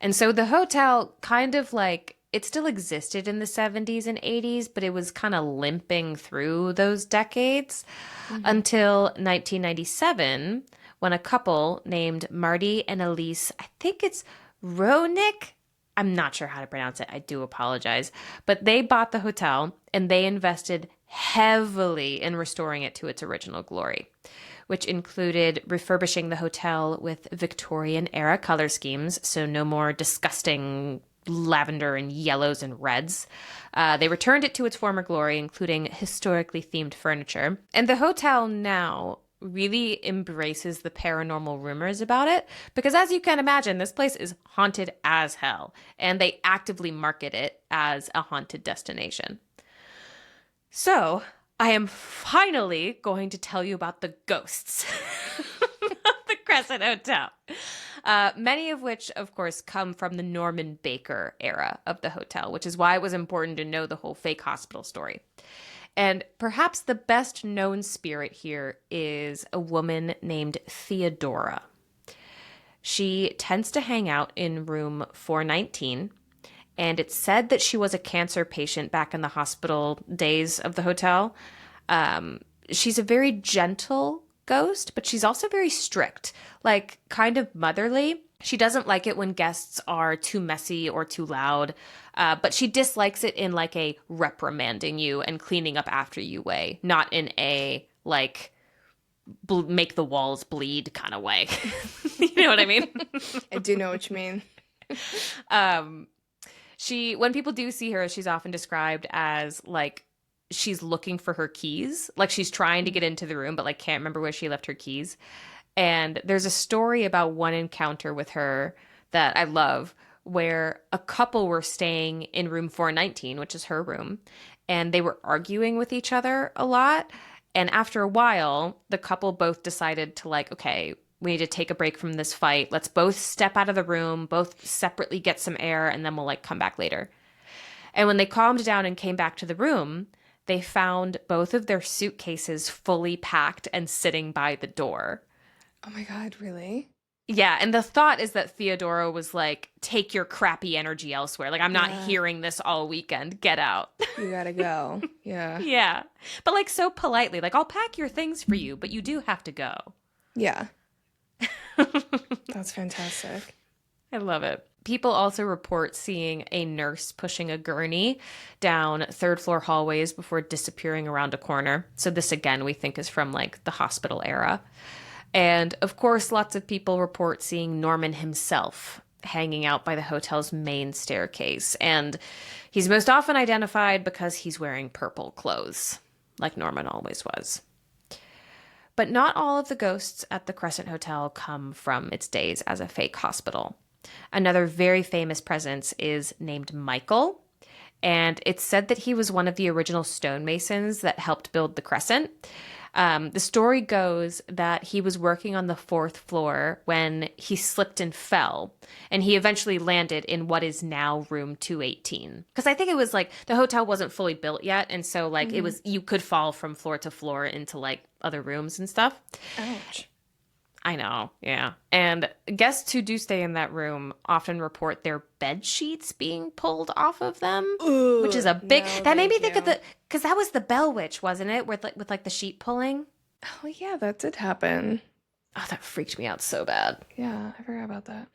And so the hotel kind of like, it still existed in the 70s and 80s, but it was kind of limping through those decades until 1997, when a couple named Marty and Elise, I think it's Ronick, I'm not sure how to pronounce it, I do apologize, but they bought the hotel and they invested heavily in restoring it to its original glory, which included refurbishing the hotel with Victorian era color schemes, so no more disgusting lavender and yellows and reds. They returned it to its former glory, including historically themed furniture. And the hotel now really embraces the paranormal rumors about it, because as you can imagine, this place is haunted as hell, and they actively market it as a haunted destination. So, I am finally going to tell you about the ghosts of the Crescent Hotel. Many of which, of course, come from the Norman Baker era of the hotel, which is why it was important to know the whole fake hospital story. And perhaps the best known spirit here is a woman named Theodora. She tends to hang out in room 419. And it's said that she was a cancer patient back in the hospital days of the hotel. She's a very gentle ghost, but she's also very strict, like kind of motherly. She doesn't like it when guests are too messy or too loud, but she dislikes it in like a reprimanding you and cleaning up after you way, not in a like make the walls bleed kind of way. You know what I mean? I do know what you mean. When people do see her, she's often described as like she's looking for her keys, like she's trying to get into the room, but like can't remember where she left her keys. And there's a story about one encounter with her that I love, where a couple were staying in room 419, which is her room, and they were arguing with each other a lot. And after a while, the couple both decided to like, okay, we need to take a break from this fight. Let's both step out of the room, both separately get some air, and then we'll like come back later. And when they calmed down and came back to the room, they found both of their suitcases fully packed and sitting by the door. Oh my God, really? Yeah, and the thought is that Theodora was like, take your crappy energy elsewhere. Like, I'm not hearing this all weekend. Get out. You gotta go. Yeah. Yeah. But like so politely, like, I'll pack your things for you, but you do have to go. Yeah. That's fantastic. I love it. People also report seeing a nurse pushing a gurney down third floor hallways before disappearing around a corner. So this, again, we think is from like the hospital era. And of course, lots of people report seeing Norman himself hanging out by the hotel's main staircase. And he's most often identified because he's wearing purple clothes, like Norman always was. But not all of the ghosts at the Crescent Hotel come from its days as a fake hospital. Another very famous presence is named Michael, and it's said that he was one of the original stonemasons that helped build the Crescent. The story goes that he was working on the fourth floor when he slipped and fell, and he eventually landed in what is now room 218. Because I think it was like the hotel wasn't fully built yet, and so like it was, you could fall from floor to floor into like other rooms and stuff. Ouch. I know, yeah. And guests who do stay in that room often report their bed sheets being pulled off of them, Ooh, which is a big. no, that made me thank think you. of the, because that was the Bell Witch, wasn't it? With like the sheet pulling. Oh yeah, that did happen. Oh, that freaked me out so bad. Yeah, I forgot about that.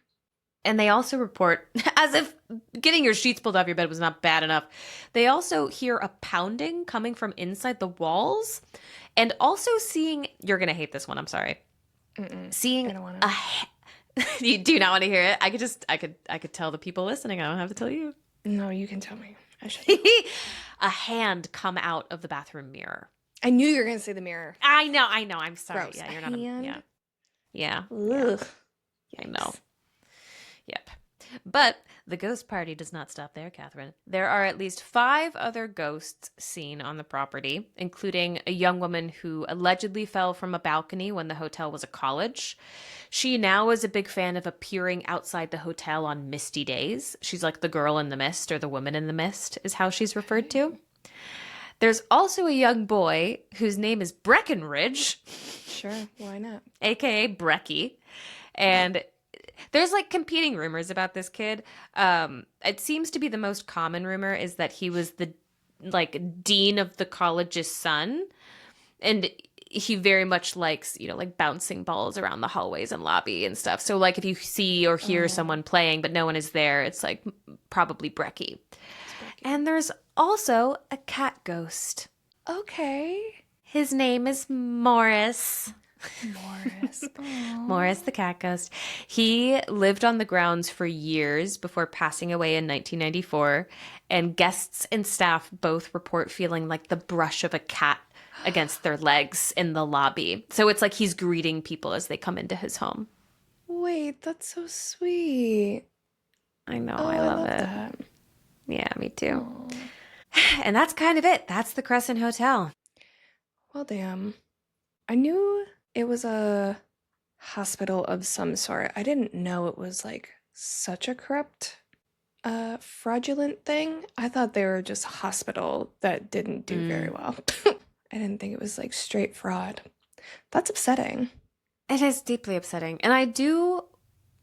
And they also report, as if getting your sheets pulled off your bed was not bad enough, they also hear a pounding coming from inside the walls, and also seeing. You're gonna hate this one. I'm sorry. Seeing I don't wanna. you do not want to hear it. I could tell the people listening. I don't have to tell you. No, you can tell me. I should. A hand come out of the bathroom mirror. I knew you were gonna say the mirror. I know. I'm sorry. Gross. Yeah, A you're not. hand? Yeah. Ugh. I know. Yep. But the ghost party does not stop there, Catherine. There are at least 5 other ghosts seen on the property, including a young woman who allegedly fell from a balcony when the hotel was a college. She now is a big fan of appearing outside the hotel on misty days. She's like the girl in the mist, or the woman in the mist, is how she's referred to. There's also a young boy whose name is Breckenridge. Sure, why not? AKA Brecky. And there's like competing rumors about this kid. It seems to be the most common rumor is that he was the like dean of the college's son. And he very much likes, like bouncing balls around the hallways and lobby and stuff. So like if you see or hear someone playing, but no one is there, it's like probably Brecky. And there's also a cat ghost. Okay. His name is Morris. Morris. Morris the cat ghost. He lived on the grounds for years before passing away in 1994, and guests and staff both report feeling like the brush of a cat against their legs in the lobby. So it's like he's greeting people as they come into his home. Wait, that's so sweet. I know, Oh, I love it. that. Yeah, me too. Oh. And that's kind of it. That's the Crescent Hotel. Well, damn. I knew it was a hospital of some sort. I didn't know it was like such a corrupt, fraudulent thing. I thought they were just a hospital that didn't do very well. I didn't think it was like straight fraud. That's upsetting. It is deeply upsetting. And I do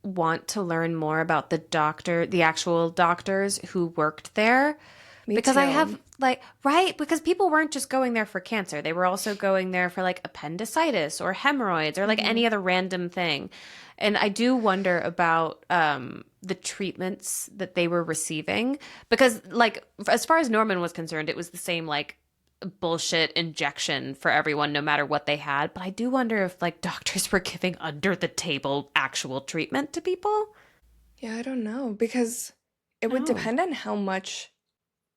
want to learn more about the actual doctors who worked there. Me because too. I have because people weren't just going there for cancer. They were also going there for like appendicitis or hemorrhoids or like any other random thing. And I do wonder about the treatments that they were receiving, because like as far as Norman was concerned, it was the same like bullshit injection for everyone no matter what they had. But I do wonder if like doctors were giving under the table actual treatment to people. Yeah, I don't know, because it would depend on how much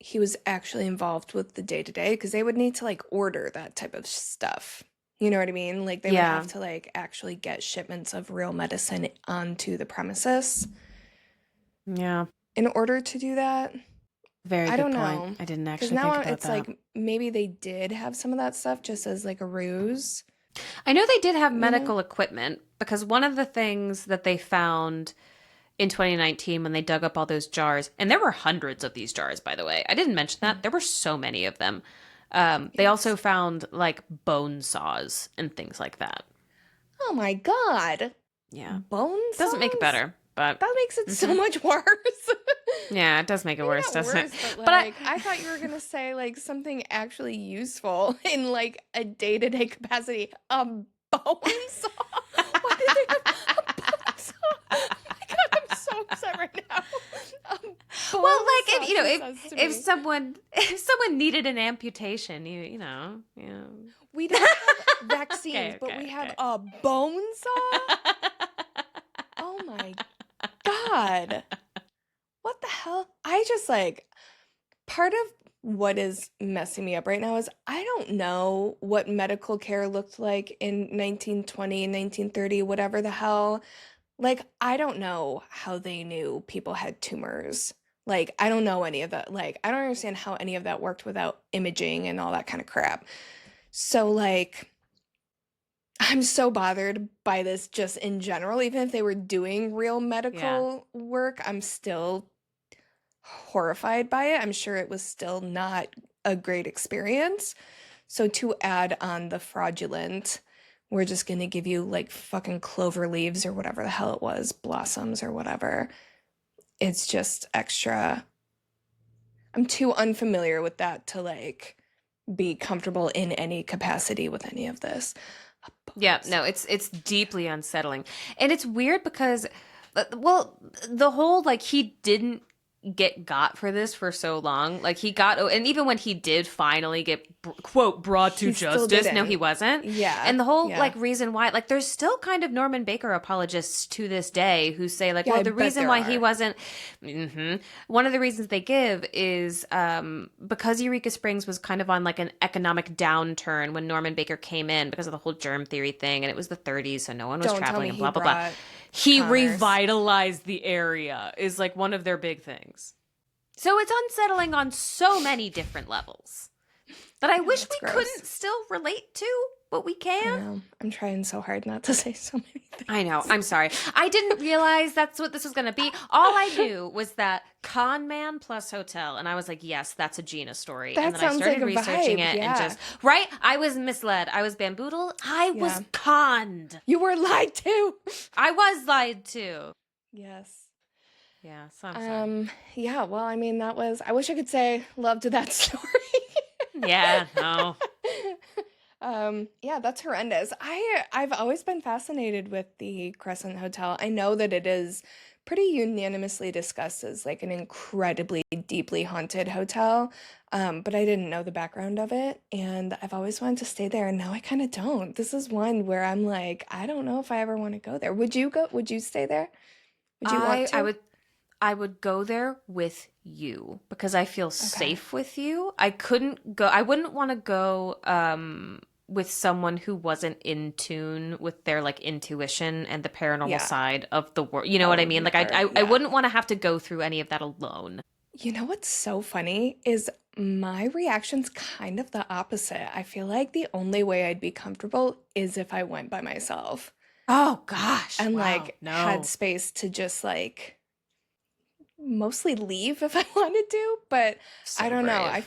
he was actually involved with the day-to-day, because they would need to like order that type of stuff. You know what I mean? Like they would have to like actually get shipments of real medicine onto the premises. Yeah. In order to do that. Very good I don't point. know. I didn't actually Because now think about it's that. like maybe they did have some of that stuff just as like a ruse. I know they did have medical equipment, because one of the things that they found in 2019 when they dug up all those jars, and there were hundreds of these jars, by the way. I didn't mention that. There were so many of them. They also found like bone saws and things like that. Oh my God. Yeah. Bone saws? Doesn't make it better, but That makes it so much worse. yeah, it does make it worse, Not doesn't worse, it? but like, I thought you were gonna say like something actually useful in like a day-to-day capacity. A bone saw? Why did they have a bone saw? Oh my God, I'm so upset right now. Well, like Bone if saw, she says to if me. someone needed an amputation, you know. We don't have vaccines, Okay, but we have okay. a bone saw? Oh my God. What the hell? I just like, part of what is messing me up right now is I don't know what medical care looked like in 1920, 1930, whatever the hell. Like, I don't know how they knew people had tumors. Like, I don't know any of that. Like, I don't understand how any of that worked without imaging and all that kind of crap. So, like, I'm so bothered by this just in general. Even if they were doing real medical work, I'm still horrified by it. I'm sure it was still not a great experience. So to add on the fraudulent, we're just going to give you like fucking clover leaves or whatever the hell it was, blossoms or whatever. It's just extra. I'm too unfamiliar with that to like be comfortable in any capacity with any of this. Yeah, no, it's deeply unsettling. And it's weird because well, the whole like he didn't get got for this for so long. Like he got, and even when he did finally get quote brought to He still justice, no, didn't. he wasn't. Yeah. And the whole yeah. like reason why, like there's still kind of Norman Baker apologists to this day who say like, Yeah, well, I the bet reason there why he are. wasn't, one of the reasons they give is because Eureka Springs was kind of on like an economic downturn when Norman Baker came in because of the whole germ theory thing, and it was the 30s, so no one was Don't tell traveling me and he blah blah blah. brought He commerce. revitalized the area is like one of their big things. So it's unsettling on so many different levels that I wish we gross. couldn't still relate to, but we I can. know. I'm trying so hard not to say so many things. I know. I'm sorry. I didn't realize that's what this was going to be. All I knew was that conman plus hotel. And I was like, yes, that's a Gina story. That And then I sounds started like a researching vibe, it and yeah. just, right? I was misled. I was bamboozled. I was Yeah. conned. You were lied to. I was lied to. Yes. Yeah, so I'm sorry. Yeah, well, I mean, I wish I could say love to that story. Yeah, no. Yeah, that's horrendous. I've always been fascinated with the Crescent Hotel. I know that it is pretty unanimously discussed as like an incredibly deeply haunted hotel. But I didn't know the background of it, and I've always wanted to stay there, and now I kind of don't. This is one where I'm like, I don't know if I ever want to go there. Would you go? Would you stay there? Would you want to? I would go there with you because I feel safe with you. I wouldn't want to go with someone who wasn't in tune with their like intuition and the paranormal Yeah. side of the world. You know what I mean? Like I Yeah. wouldn't want to have to go through any of that alone. You know what's so funny is my reaction's kind of the opposite. I feel like the only way I'd be comfortable is if I went by myself Oh gosh. and Wow. like had space to just like mostly leave if I wanted to, but So I don't know. brave. I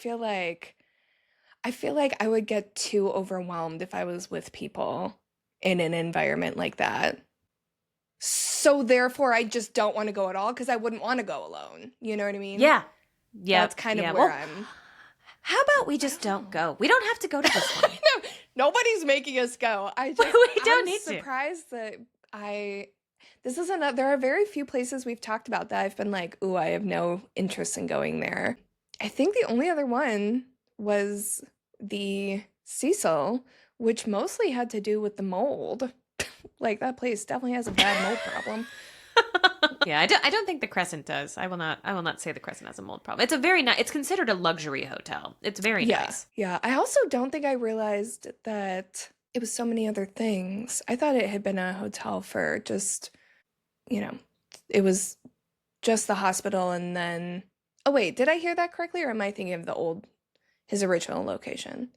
feel like I would get too overwhelmed if I was with people in an environment like that. So therefore, I just don't want to go at all because I wouldn't want to go alone. You know what I mean? Yeah. Yeah. That's kind of yeah. where Well, I'm. how about we just don't go? We don't have to go to this one. No, nobody's making us go. We don't I'm need to. surprised that this is another, there are very few places we've talked about that I've been like, ooh, I have no interest in going there. I think the only other one was the Cecil, which mostly had to do with the mold. Like that place definitely has a bad mold problem. Yeah, I don't think the Crescent does. I will not say the Crescent has a mold problem. It's a very nice. It's considered a luxury hotel. It's very nice. Yeah. I also don't think I realized that it was so many other things. I thought it had been a hotel for just, it was just the hospital and then, oh wait, did I hear that correctly or am I thinking of his original location?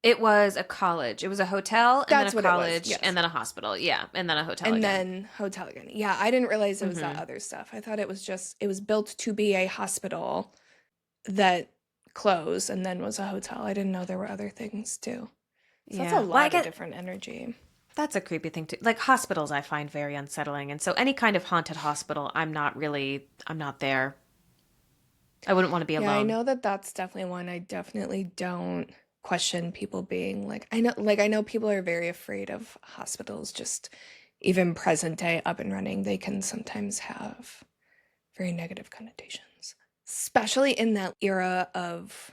It was a college. It was a hotel and That's then what a it was, college yes. and then a hospital. Yeah, and then a hotel And again. then hotel again. Yeah, I didn't realize it was that other stuff. I thought it was built to be a hospital that closed and then was a hotel. I didn't know there were other things too. So that's a lot of different energy. That's a creepy thing too. Like hospitals I find very unsettling. And so any kind of haunted hospital, I'm not there. I wouldn't want to be alone. Yeah, I know that that's definitely one I definitely don't question people being like, I know people are very afraid of hospitals, just even present day up and running, they can sometimes have very negative connotations, especially in that era of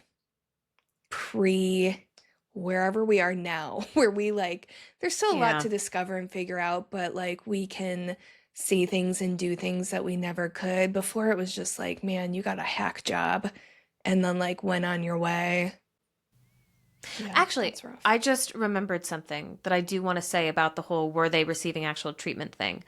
wherever we are now, where we like, there's still a lot to discover and figure out, but like we can see things and do things that we never could. Before it was just like, man, you got a hack job and then like went on your way. Yeah, actually, I just remembered something that I do want to say about the whole were they receiving actual treatment thing.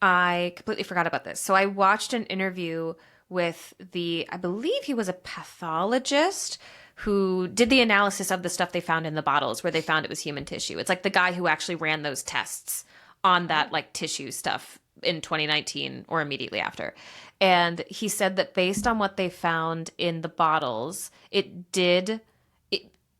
I completely forgot about this. So I watched an interview with I believe he was a pathologist who did the analysis of the stuff they found in the bottles where they found it was human tissue. It's like the guy who actually ran those tests on that like tissue stuff in 2019 or immediately after. And he said that based on what they found in the bottles,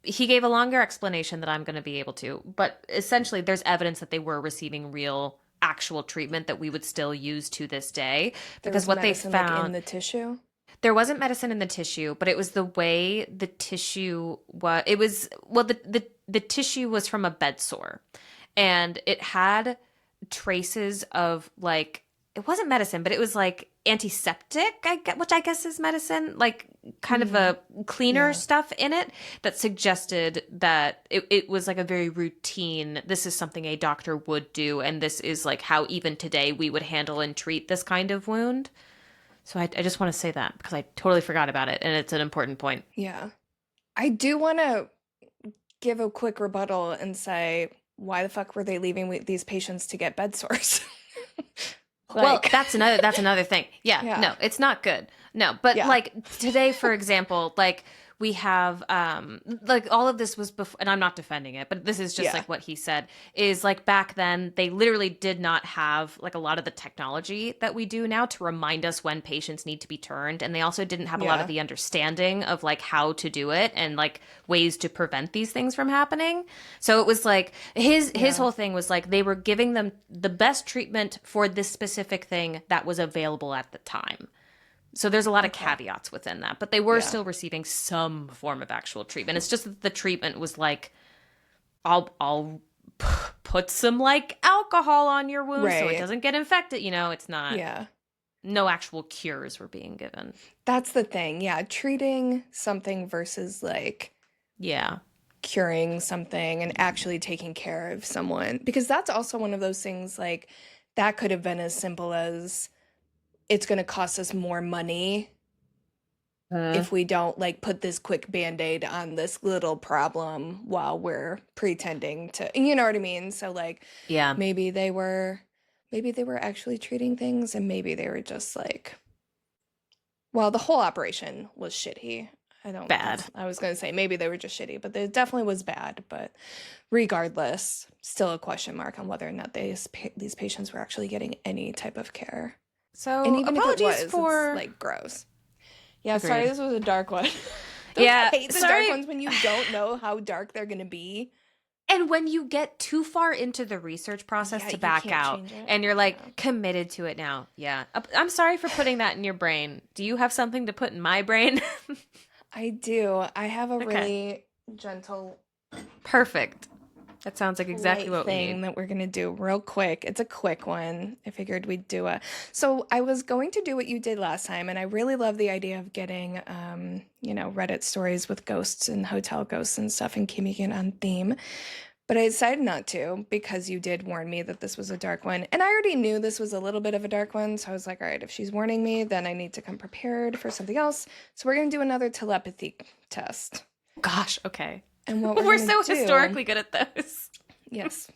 he gave a longer explanation that I'm going to be able to, but essentially there's evidence that they were receiving real actual treatment that we would still use to this day because what they found like, in the tissue. There wasn't medicine in the tissue, but it was the way the tissue was. It was the tissue was from a bed sore, and it had traces of like it wasn't medicine, but it was like antiseptic, which I guess is medicine, like kind of a cleaner stuff in it that suggested that it was like a very routine, this is something a doctor would do, and this is like how even today we would handle and treat this kind of wound. So I just want to say that because I totally forgot about it, and it's an important point. Yeah. I do want to give a quick rebuttal and say, why the fuck were they leaving these patients to get bed sores? Well, Like, that's another thing. Yeah, yeah, no, it's not good. No, but yeah, like today, for example, like we have like all of this was before, and I'm not defending it, but this is just yeah, like what he said is like back then they literally did not have like a lot of the technology that we do now to remind us when patients need to be turned, and they also didn't have a lot of yeah, the understanding of like how to do it and like ways to prevent these things from happening. So it was like his yeah. whole thing was like they were giving them the best treatment for this specific thing that was available at the time. So there's a lot of Okay. caveats within that, but they were Yeah. still receiving some form of actual treatment. It's just that the treatment was like, I'll put some like alcohol on your wound so it Right. doesn't get infected. You know, it's not. Yeah. No actual cures were being given. That's the thing. Yeah. Treating something versus like Yeah, curing something and actually taking care of someone. Because that's also one of those things like that could have been as simple as it's going to cost us more money uh, if we don't like put this quick band-aid on this little problem while we're pretending to, you know what I mean? So like yeah, maybe they were actually treating things and maybe they were just like, well, the whole operation was shitty. bad. I was going to say maybe they were just shitty, but it definitely was bad, but regardless, still a question mark on whether or not these patients were actually getting any type of care. And So even if it apologies was, it's for. like gross. Yeah, sorry, Agreed. this was a dark one. Don't you Yeah, hate the dark sorry. ones when you don't know how dark they're gonna be? And when you get too far into the research process Yeah, to you back can't out change it. and you're Yeah. like committed to it now. Yeah. I'm sorry for putting that in your brain. Do you have something to put in my brain? I do. I have a Okay. really gentle, Perfect. That sounds like exactly light what we thing need. that we're gonna do real quick. It's a quick one. I figured we'd do a. So I was going to do what you did last time, and I really love the idea of getting, Reddit stories with ghosts and hotel ghosts and stuff and keeping it on theme. But I decided not to because you did warn me that this was a dark one. And I already knew this was a little bit of a dark one. So I was like, all right, if she's warning me, then I need to come prepared for something else. So we're going to do another telepathy test. Gosh, okay. And what we're We're going to so do, historically good at those. yes,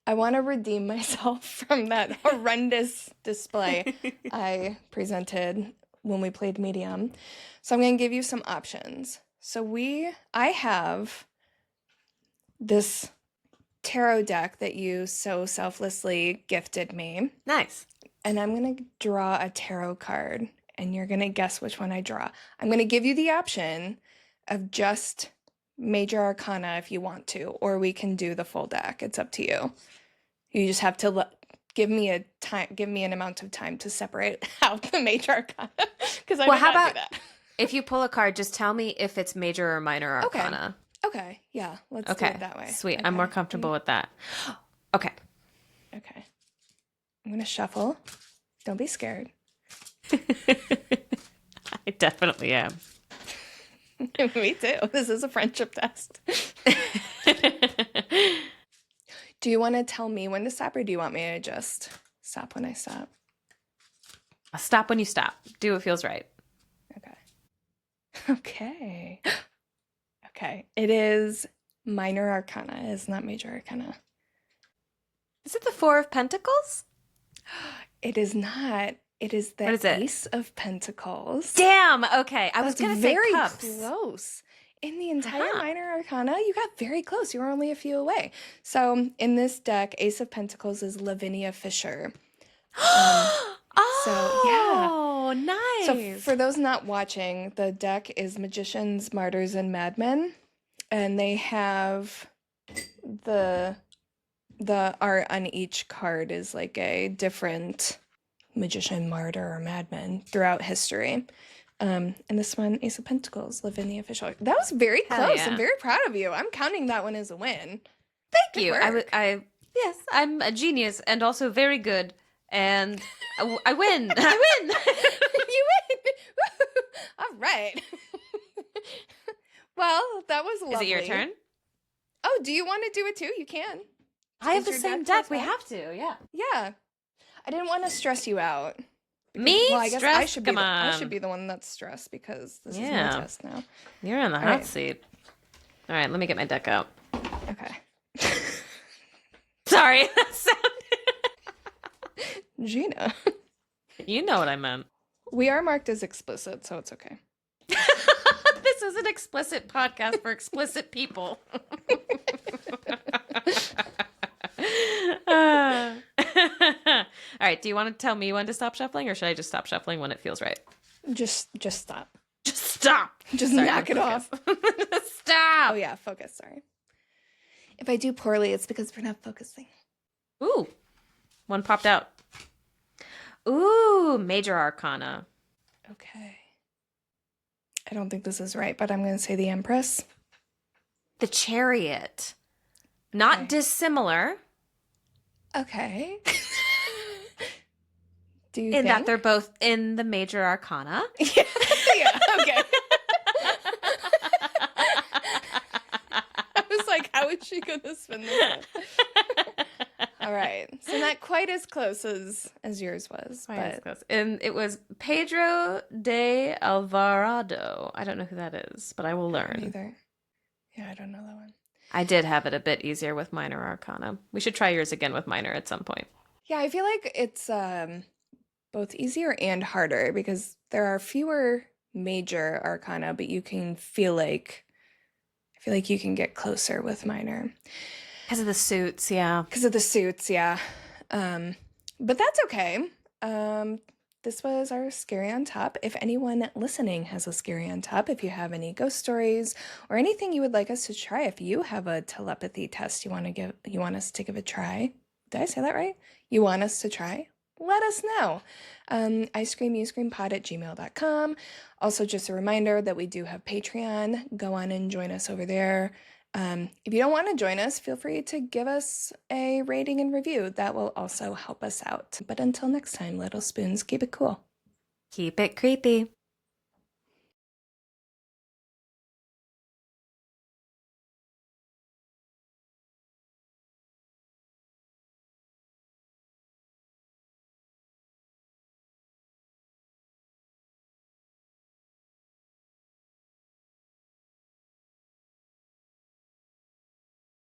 I want to redeem myself from that horrendous display I presented when we played Medium. So I'm going to give you some options. I have this tarot deck that you so selflessly gifted me, Nice. and I'm going to draw a tarot card, and you're going to guess which one I draw. I'm going to give you the option of just major arcana if you want to, or we can do the full deck. It's up to you. You just have to give me an amount of time to separate out the major arcana because I Well, did how not do about that. if you pull a card, just tell me if it's major or minor Okay. arcana. Okay. Yeah. Let's do it Okay. that way. Sweet. I'm Okay. more comfortable with that. Okay. Okay. I'm going to shuffle. Don't be scared. I definitely am. Me too. This is a friendship test. Do you want to tell me when to stop or do you want me to just stop when I stop? Stop when you stop. Do what feels right. Okay. Okay. Okay. It is minor arcana. It's not major arcana. Is it the Four of Pentacles? It is not. It is the What is it? Ace of Pentacles. Damn. Okay. I was That's going to say very cups. close. In the entire Uh-huh. minor arcana, you got very close. You were only a few away. So in this deck, Ace of Pentacles is Lavinia Fisher. Oh, nice. So for those not watching, the deck is Magicians, Martyrs, and Madmen. And they have the art on each card is like a different magician, martyr, or madman throughout history. And this one, Ace of Pentacles, Lavinia Fisher. That was very Hell close. yeah. I'm very proud of you. I'm counting that one as a win. Thank Good you. work. Yes, I'm a genius and also very good. And I win. I win. You win. All right. Well, that was lovely. Is it your turn? Oh, do you want to do it too? You can. I have Is the your same deck deck. We plus have to. Yeah. Yeah. I didn't want to stress you out. Me? Well, I guess I Stressed? should be Come I on. should be the one that's stressed because this is Yeah. my test now. You're in the All hot right. seat. All right, let me get my deck out. Okay. Sorry. That sounded. Gina. You know what I meant. We are marked as explicit, so it's okay. This is an explicit podcast for explicit people. All right. Do you want to tell me when to stop shuffling, or should I just stop shuffling when it feels right? Just stop. Just stop. Just Sorry, knock it off. Stop. Oh yeah, focus. Sorry. If I do poorly, it's because we're not focusing. Ooh, one popped out. Ooh, major arcana. Okay. I don't think this is right, but I'm going to say the Empress. The Chariot. Not Okay. dissimilar. Okay. Do you In that think? they're both in the major arcana. Yeah, yeah, okay. I was like, how is she going to spin this up? All right. So not quite as close as yours was, but Close. And it was Pedro de Alvarado. I don't know who that is, but I will learn. neither. Yeah, I don't know that one. I did have it a bit easier with minor arcana. We should try yours again with minor at some point. Yeah, I feel like it's both easier and harder because there are fewer major arcana, but I feel like you can get closer with minor. Because of the suits, yeah. Because of the suits, yeah. But that's okay. This was our Scary on Top. If anyone listening has a Scary on Top, if you have any ghost stories or anything you would like us to try, if you have a telepathy test you want us to give a try. Did I say that right? You want us to try? Let us know. iscreamyouscreampod@gmail.com. Also, just a reminder that we do have Patreon. Go on and join us over there. If you don't want to join us, feel free to give us a rating and review. That will also help us out. But until next time, little spoons, keep it cool. Keep it creepy.